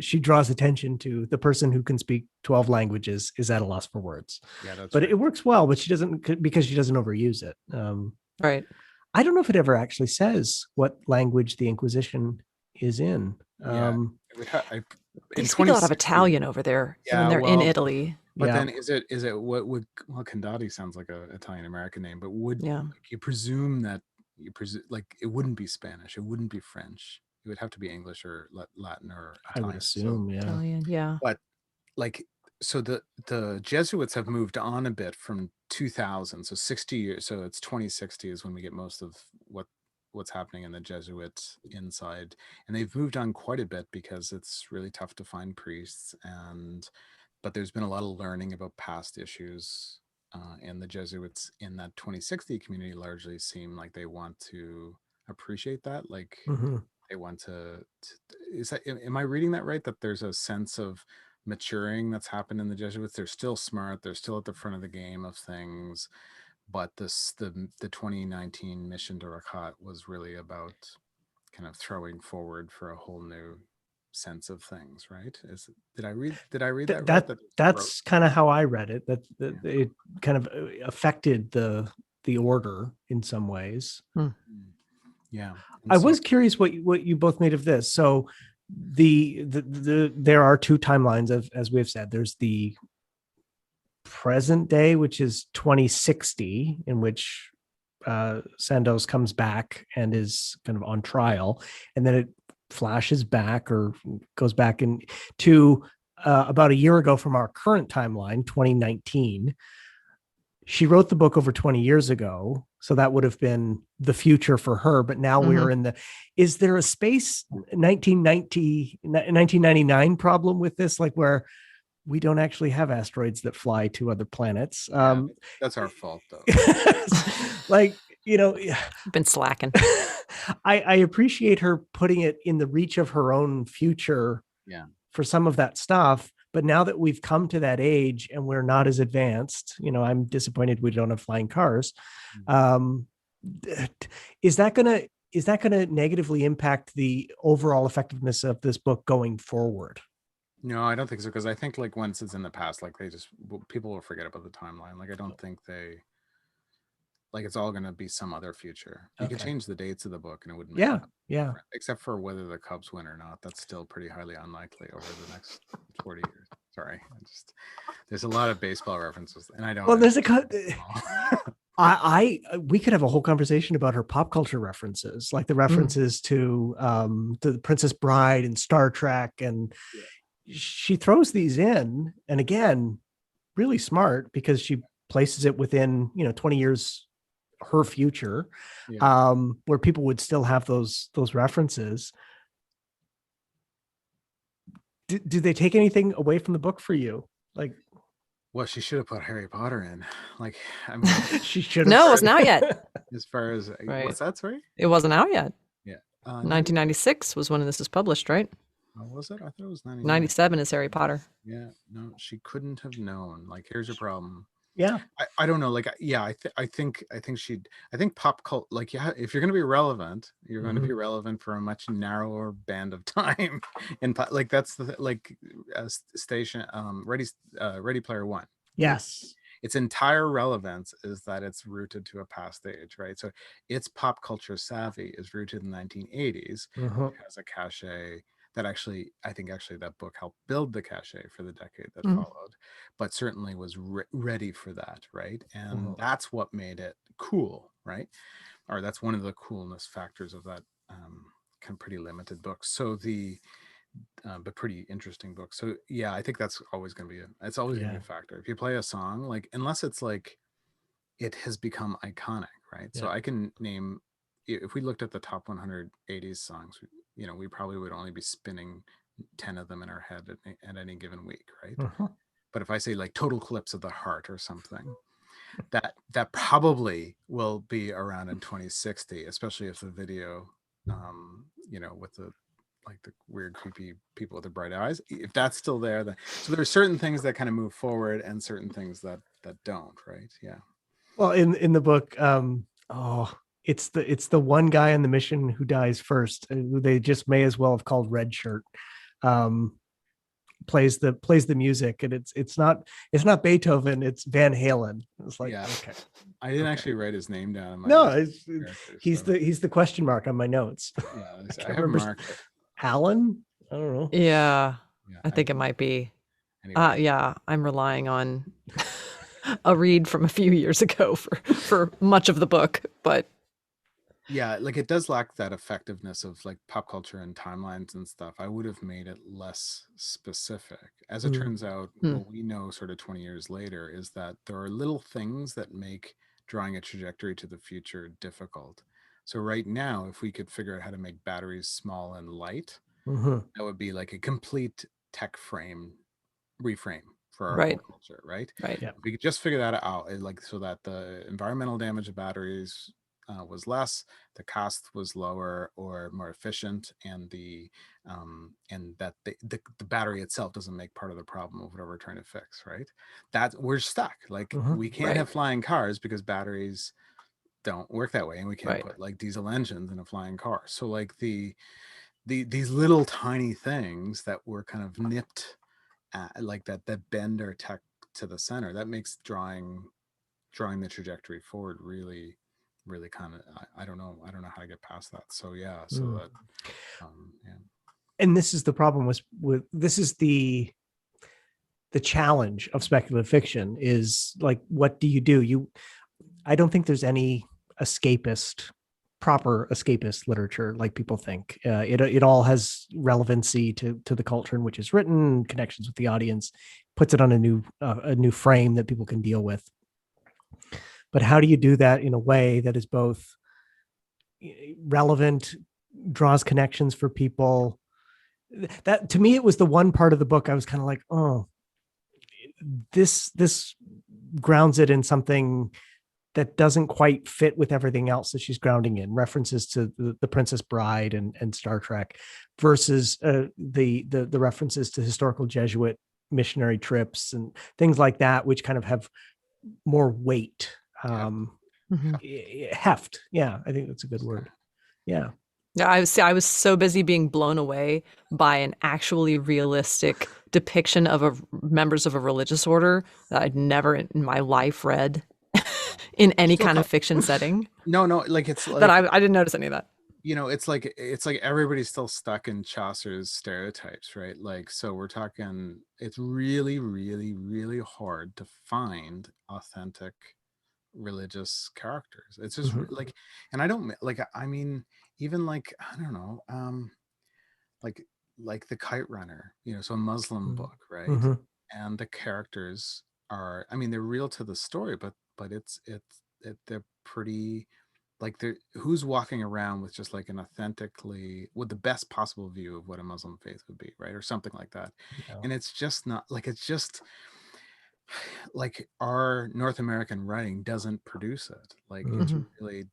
she draws attention to the person who can speak 12 languages is at a loss for words. Yeah, that's but it works well, but she doesn't, because she doesn't overuse it. Right. I don't know if it ever actually says what language the Inquisition is in. They speak a lot of Italian over there when they're in Italy. But then is it what would, well, Candati sounds like an Italian American name, but would you presume that like it wouldn't be Spanish, it wouldn't be French, it would have to be English or Latin or Italian. I would assume, Italian, But like, so the Jesuits have moved on a bit from 2000, so 60 years. So it's 2060 is when we get most of what's happening in the Jesuits inside, and they've moved on quite a bit because it's really tough to find priests, but there's been a lot of learning about past issues, and the Jesuits in that 2060 community largely seem like they want to appreciate that, like they want to is that, am I reading that right, that there's a sense of maturing that's happened in the Jesuits? They're still smart, they're still at the front of the game of things, but the 2019 mission to Rakhat was really about kind of throwing forward for a whole new sense of things, right? Did I read that right? That's kind of how I read it, that it kind of affected the order in some ways. Yeah. I was curious what you both made of this. So there are 2 timelines, as we've said. There's the present day, which is 2060, in which Sandoz comes back and is kind of on trial, and then it flashes back or goes back to about a year ago from our current timeline, 2019. She wrote the book over 20 years ago, so that would have been the future for her. But now we're in is there a space 1999 problem with this, like where we don't actually have asteroids that fly to other planets? That's our fault, though. Like, been slacking. I appreciate her putting it in the reach of her own future for some of that stuff. But now that we've come to that age and we're not as advanced, I'm disappointed we don't have flying cars. Is that going to negatively impact the overall effectiveness of this book going forward? No, I don't think so. Because I think like once it's in the past, like people will forget about the timeline. Like I don't think it's all going to be some other future. You can change the dates of the book and it wouldn't make except for whether the Cubs win or not. That's still pretty highly unlikely over the next 40 years. Sorry. There's a lot of baseball references and I don't. Well, there's we could have a whole conversation about her pop culture references, like the references to the Princess Bride and Star Trek. And she throws these in, and again, really smart, because she places it within, 20 years her future, Yeah. where people would still have those references. Do they take anything away from the book for you? Like, Well, she should have put Harry Potter in. Like, I mean, she should have. No, it wasn't out yet. as far as Right. what's that? Sorry. It wasn't out yet. Yeah. 1996 was when this was published, right? Was it? I thought it was 99. 97 is Harry Potter. Yeah. No, she couldn't have known. Like, here's your problem. Yeah. I don't know. Like, yeah, I think pop cult, like, yeah, if you're going to be relevant, you're going to be relevant for a much narrower band of time. And like, that's the, like, station, Ready Player One. Yes. Its entire relevance is that it's rooted to a past age, right? So its pop culture savvy is rooted in the 1980s. It has a cachet that I think that book helped build the cachet for the decade that followed, but certainly was ready for that, right? And that's what made it cool, right? Or that's one of the coolness factors of that kind of pretty limited book. So but pretty interesting book. So yeah, I think that's always going to be gonna be a factor. If you play a song, like, unless it's like it has become iconic, right? So I can name, if we looked at the top 100 80s songs, we probably would only be spinning 10 of them in our head at any given week, right? But if I say like Total Eclipse of the Heart or something, that probably will be around in 2060, especially if the video, with the weird creepy people with the bright eyes, if that's still there, then so there are certain things that kind of move forward and certain things that don't, right? Yeah. Well, in the book, it's the one guy on the mission who dies first, who they just may as well have called Red Shirt. Plays the music, and it's not Beethoven, it's Van Halen. It's like, okay, I didn't actually write his name down in my list. He's the question mark on my notes. Yeah, I have Mark Alan. I don't know. Yeah, I think it might be. Anyway. Yeah, I'm relying on a read from a few years ago for much of the book, but yeah, like, it does lack that effectiveness of like pop culture and timelines and stuff. I would have made it less specific. As it turns out, what we know sort of 20 years later is that there are little things that make drawing a trajectory to the future difficult. So right now, if we could figure out how to make batteries small and light, that would be like a complete tech reframe for our whole culture, right? Right. Yeah. If we could just figure that out, like, so that the environmental damage of batteries was less, the cost was lower or more efficient, and that the battery itself doesn't make part of the problem of whatever we're trying to fix, right? That we're stuck. Like, we can't have flying cars because batteries don't work that way, and we can't put like diesel engines in a flying car. So like these little tiny things that were kind of nipped at, like that bend our tech to the center, that makes drawing the trajectory forward really kind of, I don't know how to get past that. So yeah, that and this is the problem with this is the challenge of speculative fiction, is like, what do you do? I don't think there's any proper escapist literature like people think. It all has relevancy to the culture in which it's written, connections with the audience, puts it on a new frame that people can deal with. But how do you do that in a way that is both relevant, draws connections for people? That, to me, it was the one part of the book I was kind of like, oh, this grounds it in something that doesn't quite fit with everything else that she's grounding in, references to the Princess Bride and Star Trek, versus the references to historical Jesuit missionary trips and things like that, which kind of have more weight. Heft. Yeah, I think that's a good word. Yeah. Yeah, I was so busy being blown away by an actually realistic depiction of members of a religious order that I'd never in my life read in any kind of fiction setting. No, like, it's like that I didn't notice any of that. It's like everybody's still stuck in Chaucer's stereotypes, right? Like, so we're talking, it's really, really, really hard to find authentic religious characters. It's just like, and I don't like, I mean, even like, I don't know, like the Kite Runner, so a Muslim book, right? And the characters are, I mean, they're real to the story, but pretty, like, who's walking around with just like an authentically, with the best possible view of what a Muslim faith would be, right, or something like that. Yeah. And it's just not like, it's just like our North American writing doesn't produce it. Like it's Mhm. really,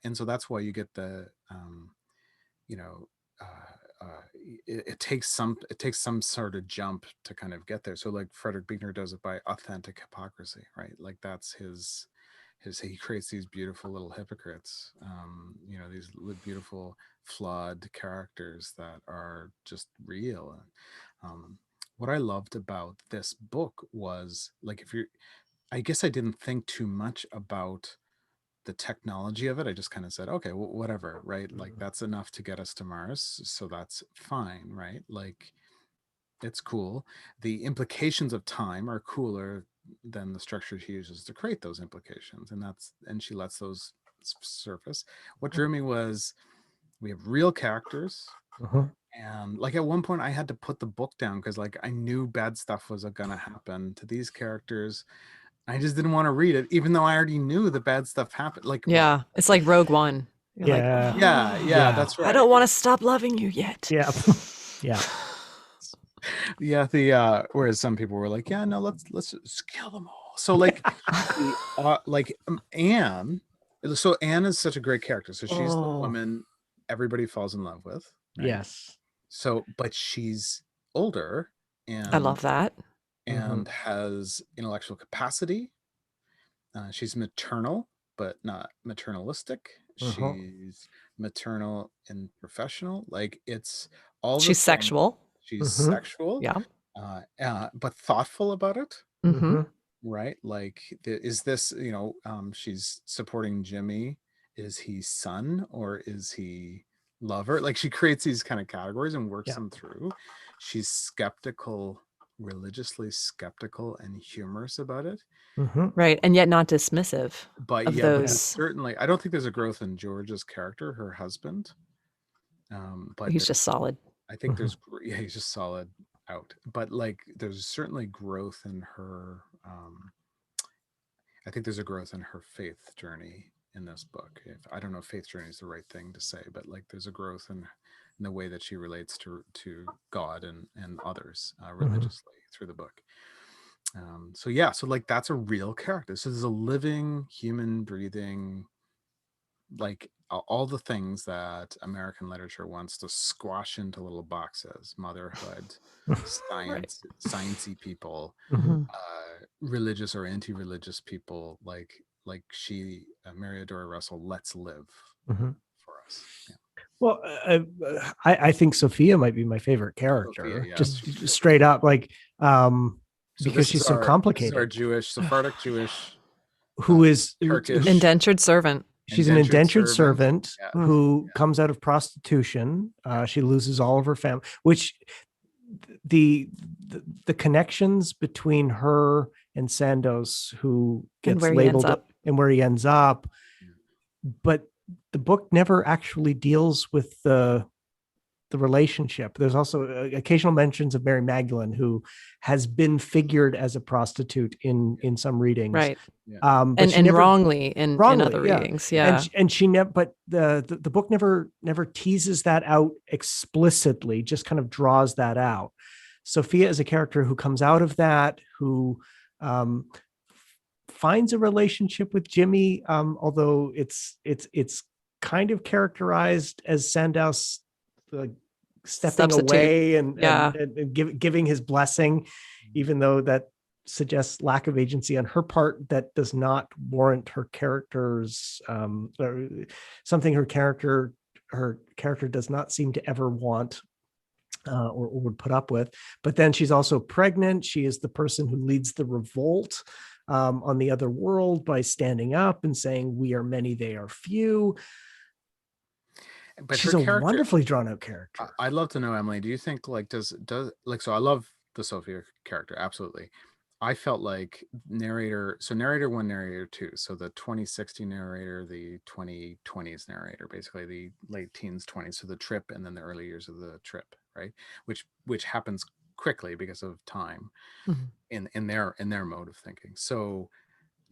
and so that's why you get the, you know, it takes some sort of jump to kind of get there. So like Frederick Buechner does it by authentic hypocrisy, right? Like that's his he creates these beautiful little hypocrites, you know, these beautiful flawed characters that are just real. um, what I loved about this book was, like, if you're, I guess I didn't think too much about the technology of it. I just kind of said, okay, well, whatever, right? Like that's enough to get us to Mars, so that's fine, right? Like it's cool. The implications of time are cooler than the structure she uses to create those implications, and she lets those surface. What drew me was we have real characters, Uh-huh. and like at one point I had to put the book down because like I knew bad stuff was gonna happen to these characters. I just didn't want to read it, even though I already knew the bad stuff happened. Like, well, Yeah, it's like Rogue One. You're like, Yeah. yeah, oh, that's I right. don't want to stop loving you yet. Yeah. Yeah. Yeah, the whereas some people were like, yeah, no, let's just kill them all. So like, Anne. So Anne is such a great character. So she's the Oh. woman everybody falls in love with, right? Yes. So, but she's older I and love that. has intellectual capacity. She's maternal, but not maternalistic. Uh-huh. She's maternal and professional. Like it's all the She's things. sexual. She's Mhm. sexual, Yeah. but thoughtful about it, Mm-hmm. Mm-hmm. right? Like, is this, you know, she's supporting Jimmy. Is he son or is he lover? Like she creates these kind of categories and works Yeah. them through. She's skeptical, religiously skeptical and humorous about it. Mm-hmm. Right. And yet not dismissive But of yeah, but there's those. certainly, I don't think there's a growth in George's character, her husband. But He's just solid. I think there's, yeah, he's just solid out. But like, there's certainly growth in her. I think there's a growth in her faith journey in this book. If I don't know if faith journey is the right thing to say, but like, there's a growth in the way that she relates to God and others religiously through the book. So yeah, so like that's a real character. So there's a living, human, breathing, like all the things that American literature wants to squash into little boxes: motherhood, Right. sciencey people, Mhm. religious or anti-religious people. Like Mary Doria Russell lets live Mm-hmm. for us. Yeah. Well, I think Sophia might be my favorite Sophia, character, yes, just she's great. straight up, like, So because she's so this is our complicated. Jewish, Sephardic Jewish, Who is Turkish Indentured servant. she's an indentured servant Yeah. who comes out of prostitution. She loses all of her family, which the, the connections between her and Sandoz, who And gets where he ends labeled up. and where he ends up, Yeah. but the book never actually deals with the relationship. There's also occasional mentions of Mary Magdalene, who has been figured as a prostitute in some readings, Right. Yeah. but And she never wrongly in other yeah. readings. Yeah. And she never, but the book never teases that out explicitly, just kind of draws that out. Sophia is a character who comes out of that, who finds a relationship with Jimmy, although it's kind of characterized as Sandoz stepping Substitute. away and, Yeah. giving his blessing, even though that suggests lack of agency on her part that does not warrant her character's or something her character does not seem to ever want or would put up with. But then she's also pregnant. She is the person who leads the revolt on the other world by standing up and saying, "We are many, they are few." But She's her a character, wonderfully drawn out character. I'd love to know, Emily, do you think like does like, so I love the Sophia character, absolutely. I felt like narrator one, narrator two, so the 2016 narrator, the 2020s narrator, basically the late teens 20s, so the trip and then the early years of the trip, right? Which happens quickly because of time Mhm. in their mode of thinking. So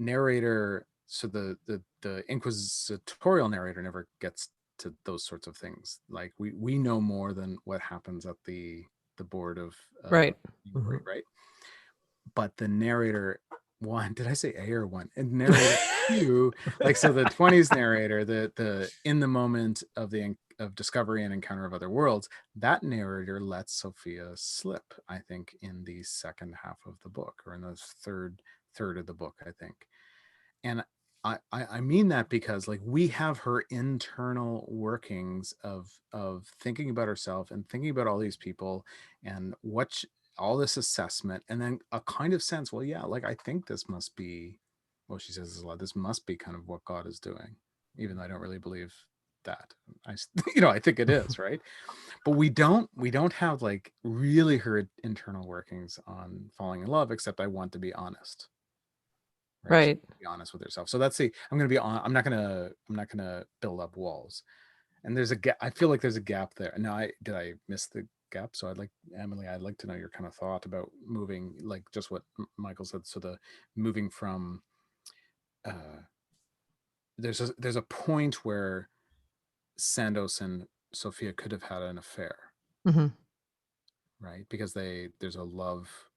narrator so the inquisitorial narrator never gets to those sorts of things. Like we know more than what happens at the board of Right. inquiry, right? But the narrator one, did I say A or one? And narrator two, like, so the 20s narrator, the in the moment of of discovery and encounter of other worlds, that narrator lets Sophia slip, I think, in the second half of the book, or in the third of the book, I think. And I mean that because, like, we have her internal workings of thinking about herself and thinking about all these people and all this assessment, and then a kind of sense, well, yeah, like, I think this must be, well, she says this a lot, this must be kind of what God is doing, even though I don't really believe that. I think it is, right? But we don't have, like, really her internal workings on falling in love, except I want to be honest. Right. She Right. be honest with herself. So that's I'm gonna be on. I'm not gonna build up walls. And there's a gap. I feel like there's a gap there. Now, did I miss the gap? So Emily, I'd like to know your kind of thought about moving, like, just what Michael said. So the moving from uh there's a point where Sandoz and Sophia could have had an affair, Hmm. right? Because there's a love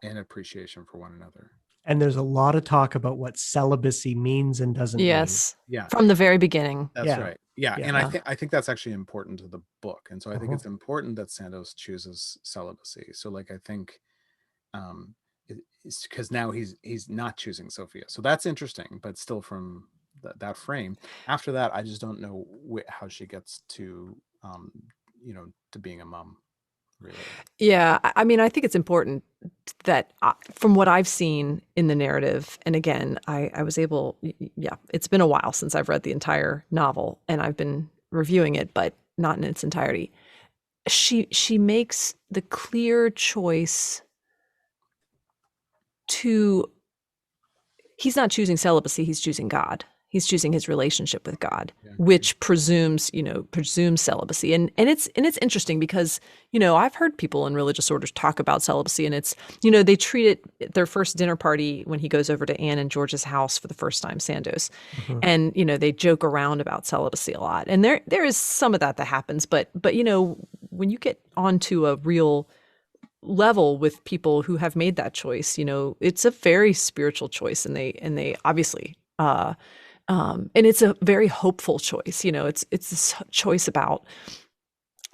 and appreciation for one another. And there's a lot of talk about what celibacy means and doesn't mean. Yes. Yeah. From the very beginning. That's right. Yeah. And Yeah. I think that's actually important to the book. And so I think it's important that Sandoz chooses celibacy. So, like, I think it's because now he's not choosing Sophia. So that's interesting, but still from that frame. After that, I just don't know how she gets to to being a mom, really. Yeah, I mean, I think it's important that from what I've seen in the narrative, and again, I was able, yeah, it's been a while since I've read the entire novel, and I've been reviewing it, but not in its entirety. She makes the clear choice to, he's not choosing celibacy, he's choosing God. He's choosing his relationship with God, which presumes celibacy. And it's interesting because, I've heard people in religious orders talk about celibacy, and it's, they treat it, their first dinner party when he goes over to Anne and George's house for the first time, Sandoz. And, they joke around about celibacy a lot. And there is some of that happens, but when you get onto a real level with people who have made that choice, it's a very spiritual choice, and they obviously, and it's a very hopeful choice. It's this choice about,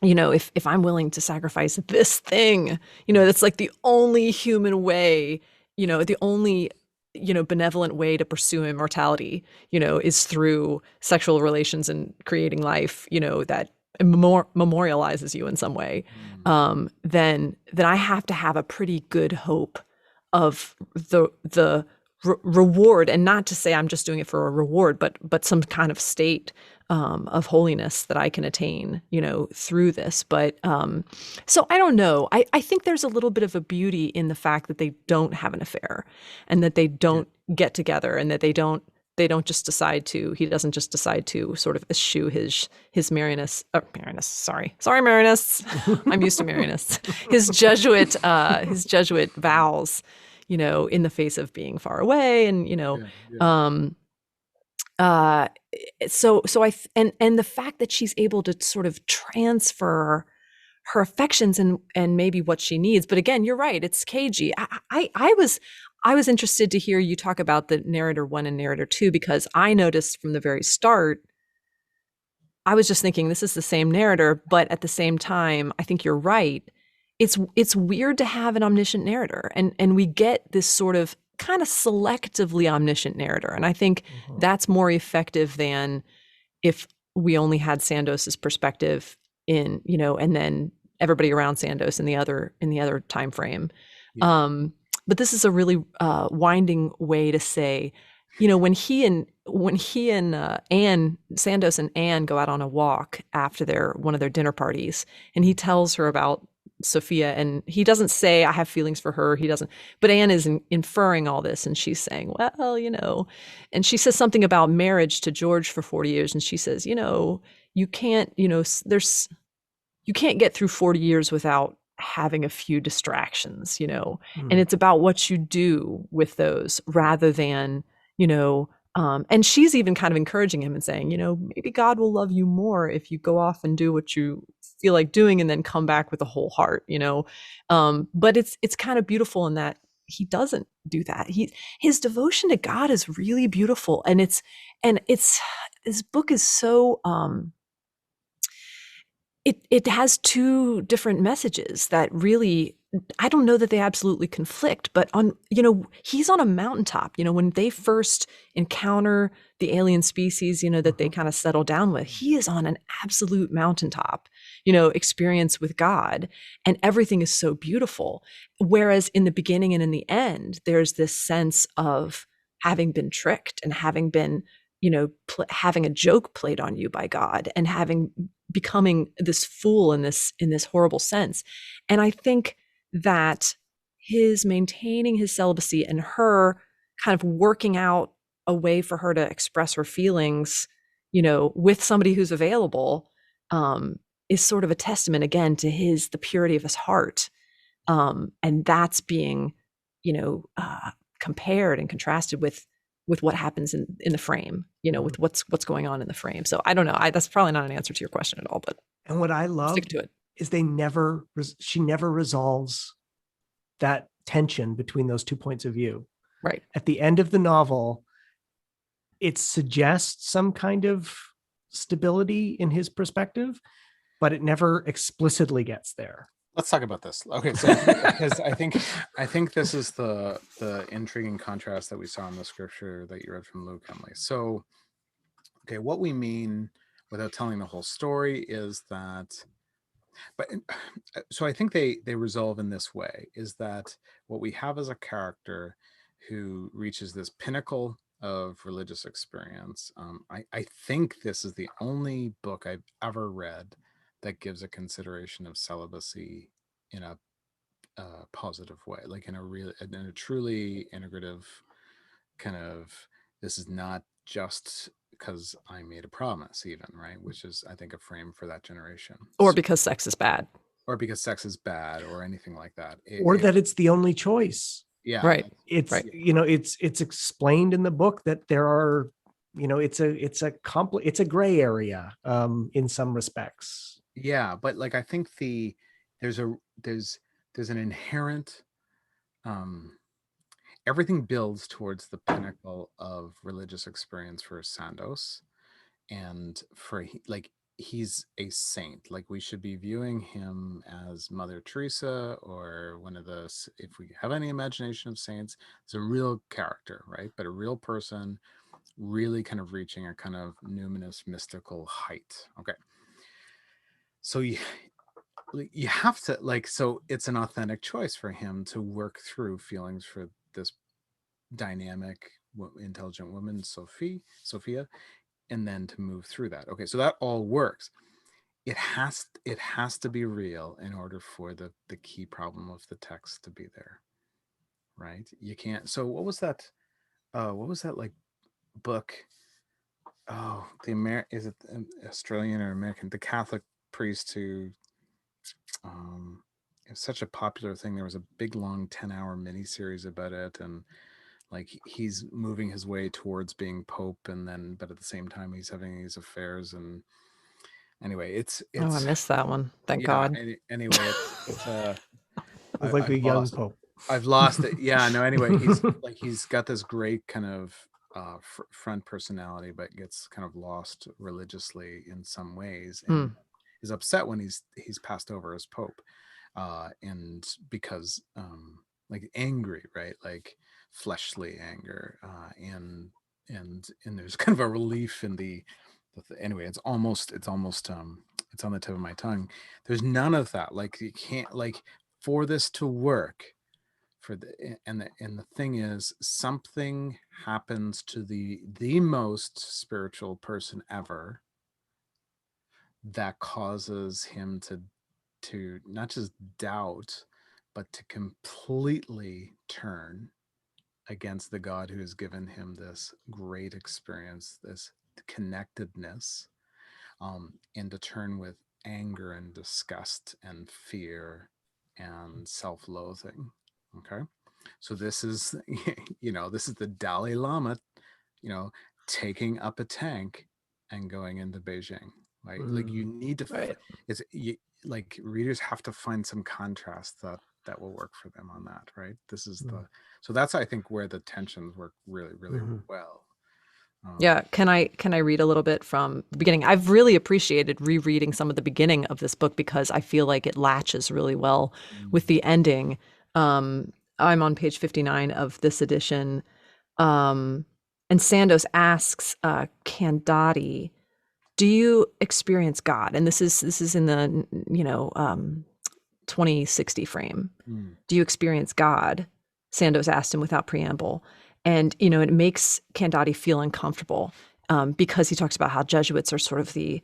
if I'm willing to sacrifice this thing, that's like the only human way, the only, benevolent way to pursue immortality, is through sexual relations and creating life, that memorializes you in some way, then I have to have a pretty good hope of the reward, and not to say I'm just doing it for a reward, but some kind of state of holiness that I can attain, through this. But so I don't know. I think there's a little bit of a beauty in the fact that they don't have an affair, and that they don't get together, and that they don't just decide to. He doesn't just decide to sort of eschew his Marianist. Sorry, Marianists. I'm used to Marianists. His Jesuit vows, in the face of being far away, and so and the fact that she's able to sort of transfer her affections and maybe what she needs. But again, you're right, it's cagey. I was interested to hear you talk about the narrator 1 and narrator 2, because I noticed from the very start, I was just thinking this is the same narrator, but at the same time, I think you're right. It's weird to have an omniscient narrator, and we get this sort of kind of selectively omniscient narrator. And I think that's more effective than if we only had Sandoz's perspective in, and then everybody around Sandoz in the other time frame. Yeah. But this is a really winding way to say, when he and Anne, Sandoz and Anne go out on a walk after one of their dinner parties, and he tells her about Sophia, and he doesn't say, I have feelings for her. He doesn't, but Anne is inferring all this, and she's saying, well, and she says something about marriage to George for 40 years. And she says, you can't, you can't get through 40 years without having a few distractions, and it's about what you do with those rather than, And she's even kind of encouraging him and saying, maybe God will love you more if you go off and do what you feel like doing and then come back with a whole heart. But it's kind of beautiful in that he doesn't do that. His devotion to God is really beautiful, and it's this book is so it has two different messages that really, I don't know that they absolutely conflict, but he's on a mountaintop, when they first encounter the alien species, that they kind of settle down with, he is on an absolute mountaintop, experience with God, and everything is so beautiful. Whereas in the beginning and in the end, there's this sense of having been tricked and having been, having a joke played on you by God and becoming this fool in this horrible sense. And I think that his maintaining his celibacy and her kind of working out a way for her to express her feelings, with somebody who's available, is sort of a testament again to the purity of his heart. And that's being, compared and contrasted with what happens in the frame, with what's going on in the frame. So I don't know. That's probably not an answer to your question at all, but and what I love stick to it is she never resolves that tension between those 2 points of view. Right. At the end of the novel, it suggests some kind of stability in his perspective, but it never explicitly gets there. Let's talk about this. Okay, so because I think this is the intriguing contrast that we saw in the scripture that you read from Luke, Emily. So, okay, what we mean without telling the whole story is that, but so I think they resolve in this way, is that what we have is a character who reaches this pinnacle of religious experience. I think this is the only book I've ever read that gives a consideration of celibacy in a positive way, like in a truly integrative kind of, this is not just because I made a promise, even, right, which is, I think, a frame for that generation. Or because sex is bad, or because sex is bad, or anything like that, that it's the only choice. Yeah, right. It's right. It's explained in the book that there are, it's a gray area in some respects. Yeah, but like I think there's an inherent, everything builds towards the pinnacle of religious experience for Sandoz, and he's a saint. Like, we should be viewing him as Mother Teresa, or one of the, if we have any imagination of saints, it's a real character, right? But a real person, really kind of reaching a kind of numinous mystical height. Okay, so you have to, like, so it's an authentic choice for him to work through feelings for this dynamic, intelligent woman, Sophia, and then to move through that. Okay, so that all works. It has to be real in order for the key problem of the text to be there, right? You can't. So what was that like book? Oh, is it Australian or American? The Catholic priest who, it was such a popular thing. There was a big long 10-hour miniseries about it, and like he's moving his way towards being pope, and then, but at the same time he's having these affairs. And anyway, it's I missed that one. Thank God. Anyway, It's like the young pope. I've lost it. Yeah, no, anyway, he's got this great kind of front personality, but gets kind of lost religiously in some ways, and is upset when he's passed over as pope, and because like angry, right? Like fleshly anger, and there's kind of a relief in anyway, it's almost it's on the tip of my tongue. There's none of that. Like, you can't, like, for this to work, and the thing is, something happens to the most spiritual person ever that causes him to not just doubt, but to completely turn against the God who has given him this great experience, this connectedness, and to turn with anger and disgust and fear and self-loathing. Okay, so this is this is the Dalai Lama, taking up a tank and going into Beijing. Right? Like you need to, Right. like readers have to find some contrast that will work for them on that. Right? This is so that's, I think, where the tensions work really, really well. Yeah. Can I read a little bit from the beginning? I've really appreciated rereading some of the beginning of this book because I feel like it latches really well with the ending. I'm on page 59 of this edition. And Sandoz asks Candati, do you experience God? And this is in the 2060 frame. Do you experience God? Sandoz asked him without preamble. And, it makes Candati feel uncomfortable because he talks about how Jesuits are sort of the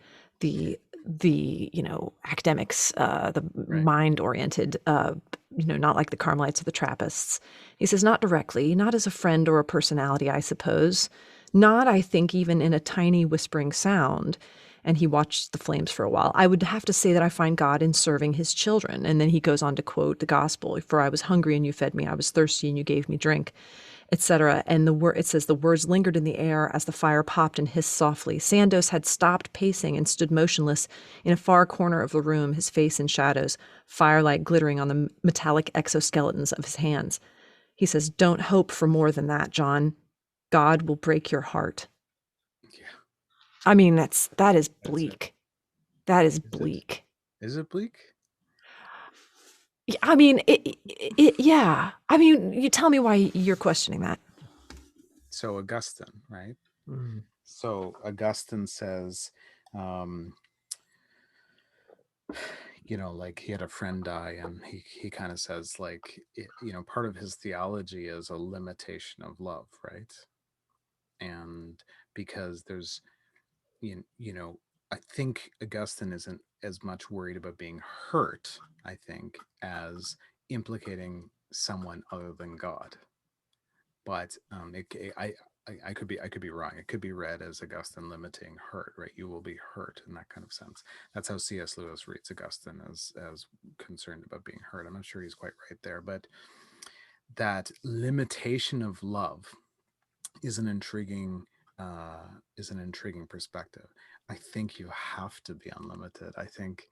academics, the mind-oriented, not like the Carmelites or the Trappists. He says, not directly, not as a friend or a personality, I suppose. Not, I think, even in a tiny whispering sound. And he watched the flames for a while. I would have to say that I find God in serving his children. And then he goes on to quote the gospel, for I was hungry and you fed me, I was thirsty and you gave me drink, etc. And it says the words lingered in the air as the fire popped and hissed softly. Sandoz had stopped pacing and stood motionless in a far corner of the room, his face in shadows, firelight glittering on the metallic exoskeletons of his hands. He says, don't hope for more than that, John. God will break your heart. Yeah. I mean, that is bleak. That is bleak. Is it bleak? I mean, yeah. I mean, you tell me why you're questioning that. So Augustine, right? So Augustine says, like he had a friend die, and he kind of says, like, part of his theology is a limitation of love, right? And because there's, I think Augustine isn't as much worried about being hurt, I think, as implicating someone other than God. But I could be wrong. It could be read as Augustine limiting hurt, right? You will be hurt in that kind of sense. That's how C.S. Lewis reads Augustine, as concerned about being hurt. I'm not sure he's quite right there, but that limitation of love is an intriguing perspective. I think you have to be unlimited. I think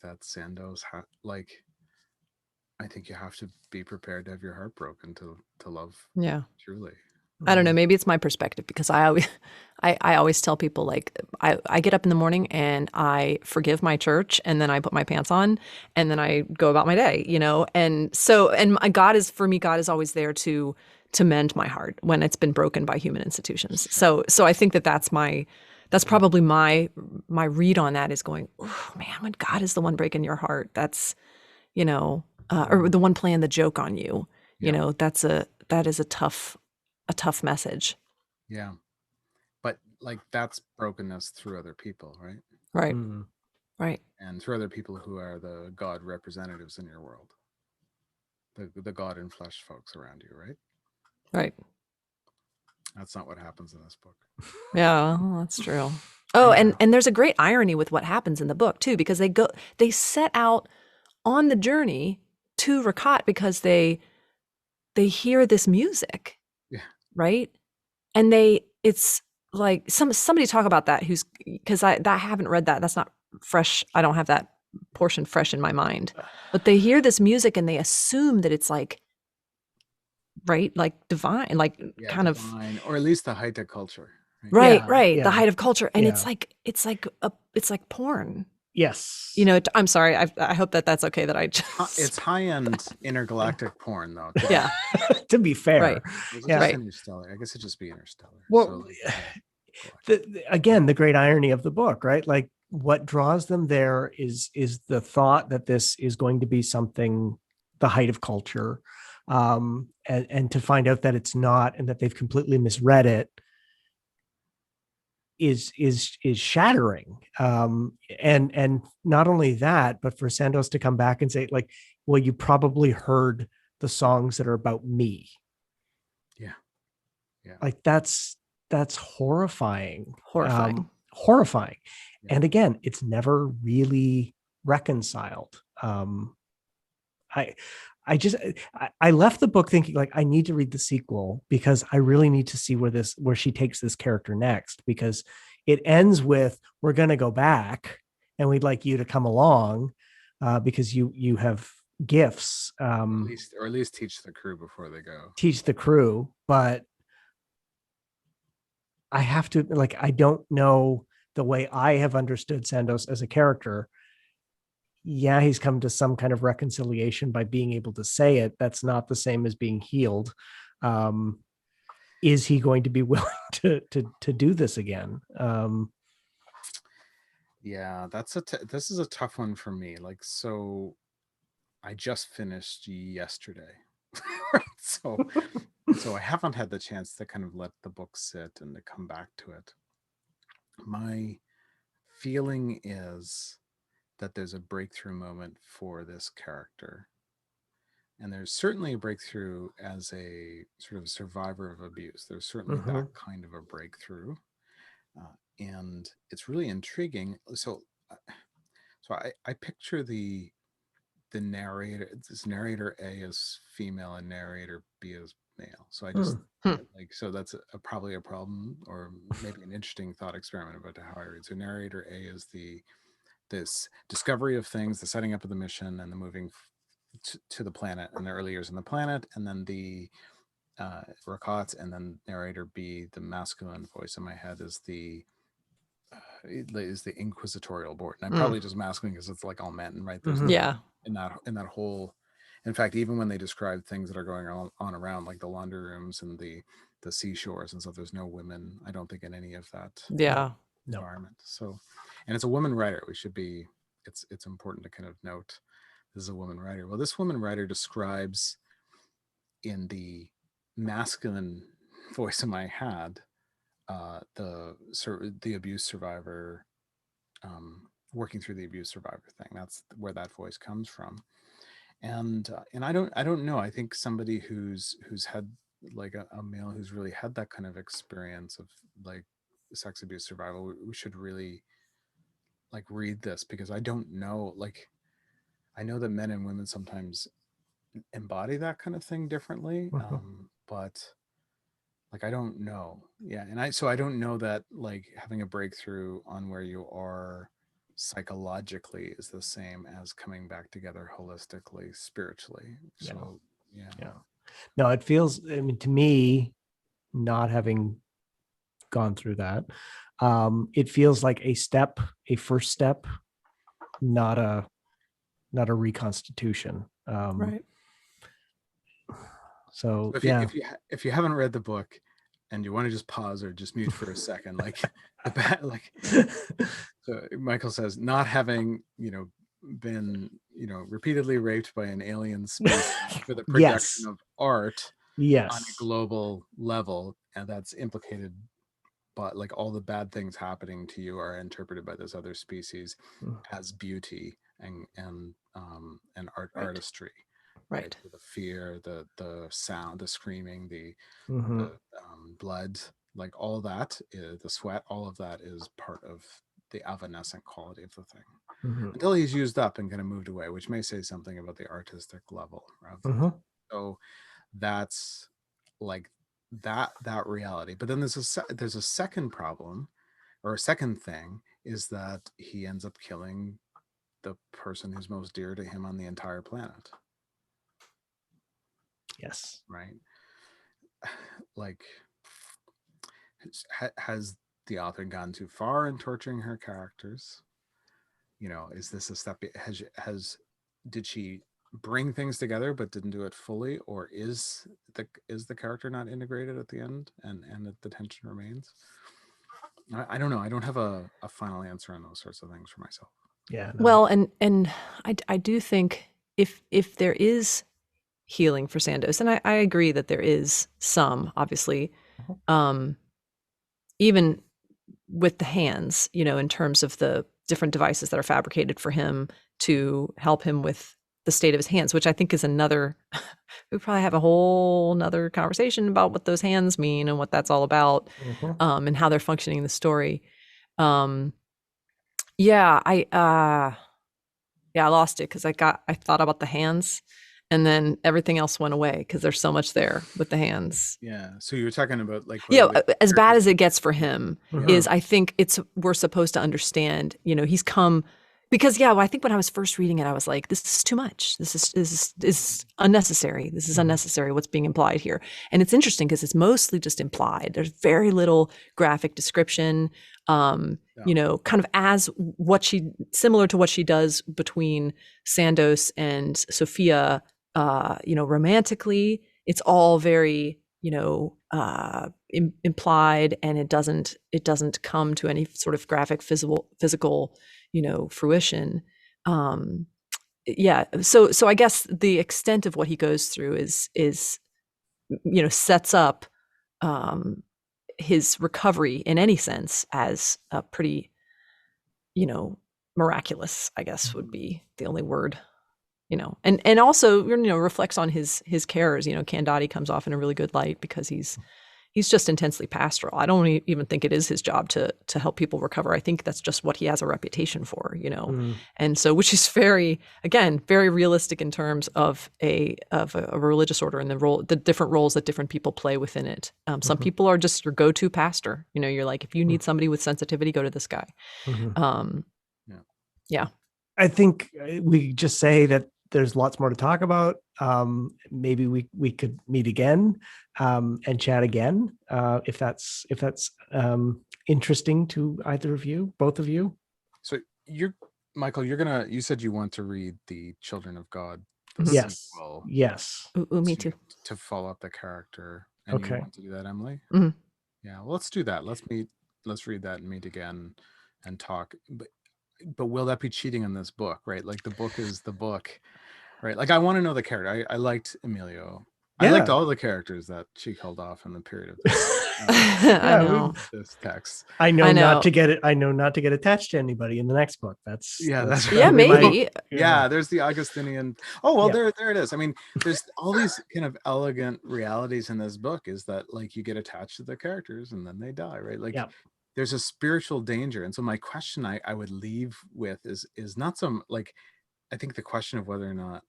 that Sandoz I think you have to be prepared to have your heart broken to love. Yeah. Truly. I don't know. Maybe it's my perspective because I always tell people, like, I get up in the morning and I forgive my church and then I put my pants on and then I go about my day, And so, and God is always there to mend my heart when it's been broken by human institutions. So I think that's probably my read on that is going, oh man, when God is the one breaking your heart, that's, or the one playing the joke on you, that is a tough message. Yeah. But like that's brokenness through other people, right? Right. Right. And through other people who are the God representatives in your world. The God in flesh folks around you, right? Right. That's not what happens in this book. Yeah, well, that's true. Oh, and there's a great irony with what happens in the book too, because they set out on the journey to Rakhat because they hear this music. Yeah. Right? And it's like somebody talk about that because I haven't read that. That's not fresh. I don't have that portion fresh in my mind. But they hear this music and they assume that it's like, right, like divine, like kind divine, or at least the height of culture. Right, the height of culture, and it's like porn. Yes. I'm sorry. I hope that's okay that I just... It's high-end intergalactic porn, though. Yeah. To be fair. Right. Interstellar. I guess it'd just be Interstellar. Well, again, the great irony of the book, right? Like what draws them there is the thought that this is going to be something, the height of culture, and to find out that it's not, and that they've completely misread it, is shattering. And not only that, but for Sandoz to come back and say, like, well, you probably heard the songs that are about me. Yeah. Like that's horrifying. Horrifying. Yeah. And again, it's never really reconciled. I left the book thinking like I need to read the sequel because I really need to see where she takes this character next, because it ends with we're going to go back and we'd like you to come along because you have gifts, or at least teach the crew before they go. teach the crew. But I have to, like, I don't know the way I have understood Sandoz as a character. Yeah, he's come to some kind of reconciliation by being able to say it. That's not the same as being healed. Um, is he going to be willing to do this again? Yeah, this is a tough one for me. Like, so I just finished yesterday. so so I haven't had the chance to kind of let the book sit and to come back to it. My feeling is that there's a breakthrough moment for this character. And there's certainly a breakthrough as a sort of survivor of abuse. There's certainly that kind of a breakthrough. And it's really intriguing. So I picture the narrator, this narrator A is female and narrator B is male. So I just like, so that's probably a problem, or maybe an interesting thought experiment about how I read. So narrator A is this discovery of things, the setting up of the mission, and the moving to the planet, and the early years on the planet, and then the Rakhat, and then narrator B, the masculine voice in my head, is the inquisitorial board. And I'm probably just masculine because it's like all men, right? There's Yeah. in that whole. In fact, even when they describe things that are going on around, like the laundry rooms and the seashores and stuff, there's no women, I don't think, in any of that Yeah. environment. So, and it's a woman writer. It's important to kind of note this is a woman writer. Well, this woman writer describes in the masculine voice in my head the abuse survivor, working through the abuse survivor thing. That's where that voice comes from. And I don't know. I think somebody who's had like a male who's really had that kind of experience of like sex abuse survival, we should really like read this, because I don't know, like, I know that men and women sometimes embody that kind of thing differently, but like, I don't know. Yeah. And I don't know that like having a breakthrough on where you are psychologically is the same as coming back together holistically, spiritually. So, yeah. No, it feels, I mean, to me, not having gone through that, it feels like a first step, not a reconstitution. Right. So if you haven't read the book and you want to just pause or just mute for a second, like so Michael says, not having been repeatedly raped by an alien species for the production of art on a global level, and that's implicated, but like all the bad things happening to you are interpreted by this other species as beauty and artistry. Right. The fear, the sound, the screaming, the blood, like all that, the sweat, all of that is part of the evanescent quality of the thing. Until he's used up and kind of moved away, which may say something about the artistic level of so that's like that reality. But then there's a second problem, or a second thing, is that he ends up killing the person who's most dear to him on the entire planet. Yes. Right. Like, has the author gone too far in torturing her characters? Is this a step? Did she bring things together but didn't do it fully, or is the character not integrated at the end, and the tension remains? I don't know. I don't have a final answer on those sorts of things for myself. Yeah. No. Well, and I do think if there is healing for Sandoz, and I agree that there is some, obviously, even with the hands, in terms of the different devices that are fabricated for him to help him with the state of his hands, which I think is another, we probably have a whole nother conversation about what those hands mean and what that's all about, and how they're functioning in the story. I lost it because I thought about the hands, and then everything else went away because there's so much there with the hands. Yeah. So you were talking about like As bad as it gets for him Mhm. is, I think we're supposed to understand, he's come because I think when I was first reading it, I was like, this is too much. This is unnecessary. This is unnecessary. What's being implied here? And it's interesting because it's mostly just implied. There's very little graphic description. Kind of similar to what she does between Sandoz and Sophia, romantically. It's all very, implied, and it doesn't come to any sort of graphic physical fruition. So I guess the extent of what he goes through is sets up his recovery in any sense as a pretty miraculous, I guess would be the only word. And also reflects on his carers. Candati comes off in a really good light because he's just intensely pastoral. I don't even think it is his job to help people recover. I think that's just what he has a reputation for, And so, which is very realistic in terms of a religious order and the different roles that different people play within it. Some people are just your go-to pastor. You're like, if you need somebody with sensitivity, go to this guy. Yeah. I think we just say that there's lots more to talk about. Maybe we could meet again and chat again if that's interesting to either of you, both of you. So Michael, you said you want to read The Children of God. Yes. Sequel, Yes. Ooh, me too. To follow up the character. And Okay. You want to do that, Emily? Mm-hmm. Yeah. Well, let's do that. Let's read that and meet again and talk. But will that be cheating on this book, right? Like the book is the book, right? Like I want to know the character. I liked Emilio. Yeah. I liked all the characters that she held off in the period of I know this text. I know not to get it. I know not to get attached to anybody in the next book. That's maybe. Yeah, there's the Augustinian. Oh well, there it is. I mean, there's all these kind of elegant realities in this book. Is that like you get attached to the characters and then they die, right? Like. Yeah. There's a spiritual danger. And so my question I would leave with is not some like, I think the question of whether or not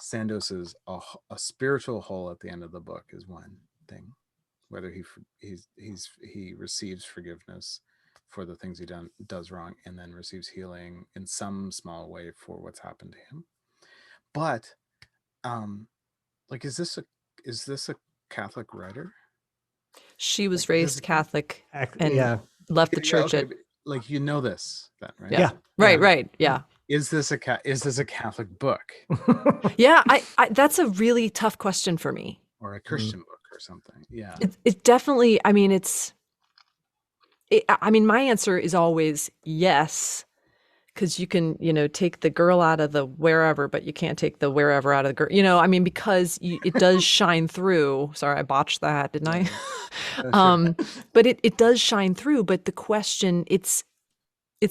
Sandoz is a spiritual hole at the end of the book is one thing, whether he receives forgiveness for the things he does wrong and then receives healing in some small way for what's happened to him. But like, is this a Catholic writer? She was raised Catholic and left the church at like this then, right? Yeah. Right. Yeah. Is this a Catholic book? Yeah, I that's a really tough question for me. Or a Christian book or something. Yeah. It definitely, I mean, my answer is always yes. Because you can, take the girl out of the wherever, but you can't take the wherever out of the girl. Because it does shine through. Sorry, I botched that, didn't I? Sure. But it does shine through. But the question, it's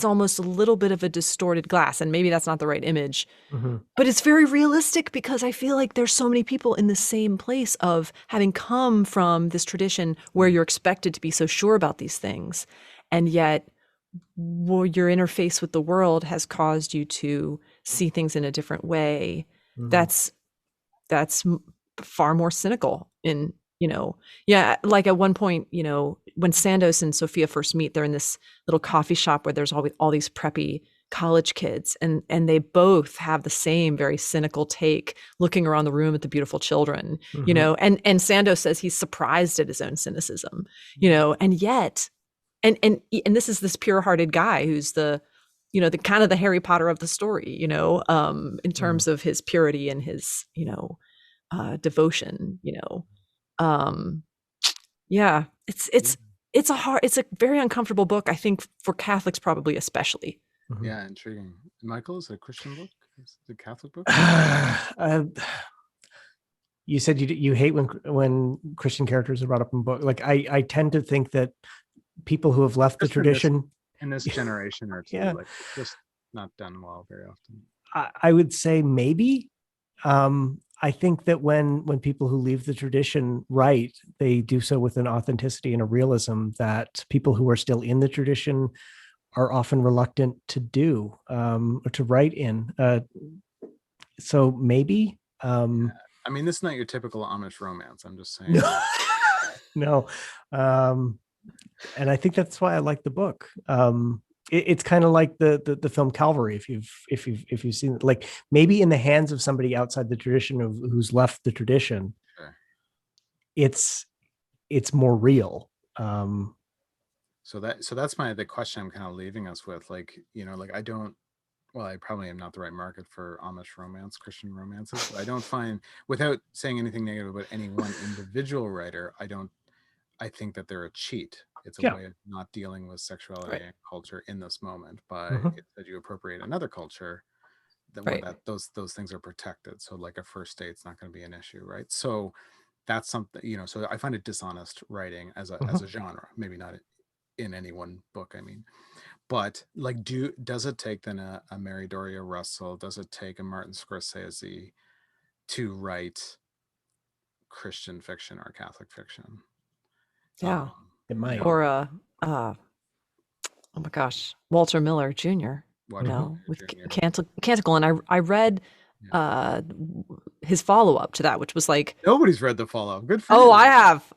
almost a little bit of a distorted glass, and maybe that's not the right image. Mm-hmm. But it's very realistic because I feel like there's so many people in the same place of having come from this tradition where you're expected to be so sure about these things, and yet your interface with the world has caused you to see things in a different way. Mm-hmm. That's far more cynical like at one point, when Sandoz and Sophia first meet, they're in this little coffee shop where there's all these preppy college kids, and they both have the same very cynical take, looking around the room at the beautiful children, mm-hmm. And Sandoz says he's surprised at his own cynicism, and yet And this is this pure-hearted guy who's the kind of the Harry Potter of the story, in terms of his purity and his, devotion, it's a very uncomfortable book, I think, for Catholics probably especially. Mm-hmm. Yeah, intriguing. Michael, is it a Christian book? Is it a Catholic book? You said you hate when Christian characters are brought up in book. Like I tend to think that people who have left the tradition in this generation or two, like just not done well very often. I would say maybe. I think that when people who leave the tradition write, they do so with an authenticity and a realism that people who are still in the tradition are often reluctant to do or to write in. So maybe I mean, this is not your typical Amish romance. I'm just saying. No, no. And I think that's why I like the book. It's kind of like the film Calvary. If you've seen it, like maybe in the hands of somebody outside the tradition of who's left the tradition, Sure. it's more real. So that's the question I'm kind of leaving us with. Like, like I probably am not the right market for Amish romance, Christian romances. But I don't find, without saying anything negative about any one individual writer, I think that they're a cheat. It's a way of not dealing with sexuality and culture in this moment, but that you appropriate another culture that those things are protected. So like a first date's not going to be an issue, right? So that's something, so I find it dishonest writing as a genre, maybe not in any one book, I mean. But like, does it take then a Mary Doria Russell? Does it take a Martin Scorsese to write Christian fiction or Catholic fiction? Yeah, it might. Or oh my gosh, Walter Miller Jr. With Canticle, and I read his follow-up to that, which was like, nobody's read the follow-up. Good for you. Oh, I have.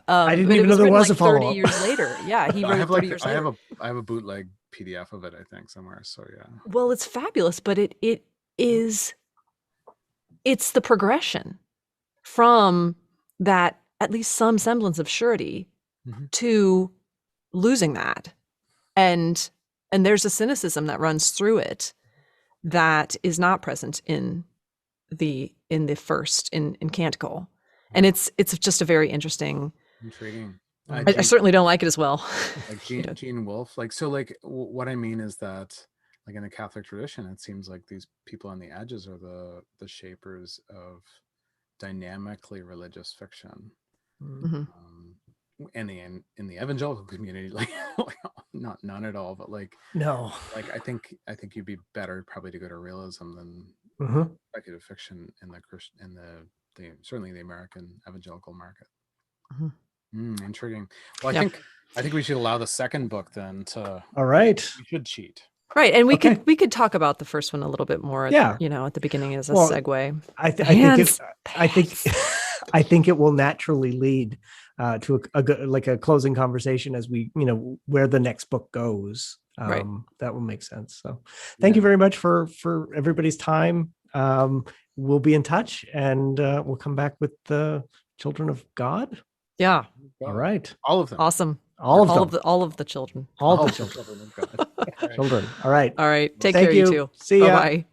I didn't even know there was a follow-up. 30 years later. Yeah, he wrote 30 years later. I have a bootleg PDF of it, I think, somewhere. So yeah. Well, it's fabulous, but it's the progression from that, at least some semblance of surety, to losing that. And there's a cynicism that runs through it that is not present in the first in Canticle. And it's just a very intriguing. I certainly don't like it as well. Like Gene Wolfe. Like, so like what I mean is that like in the Catholic tradition, it seems like these people on the edges are the shapers of dynamically religious fiction. And in the evangelical community, like not none at all, but like no, like I think you'd be better probably to go to realism than speculative fiction in the certainly the American evangelical market. Intriguing. Well, I think we should allow the second book then to. All right. We should cheat. Right, and we could talk about the first one a little bit more. At the beginning as a segue. I think it will naturally lead to a closing conversation as we, where the next book goes. That will make sense. So thank you very much for everybody's time. We'll be in touch, and we'll come back with the Children of God. Yeah. All right. All of them. Awesome. All of the children. All the children. Children. All right. All right. Take care, you too. See ya. Bye-bye.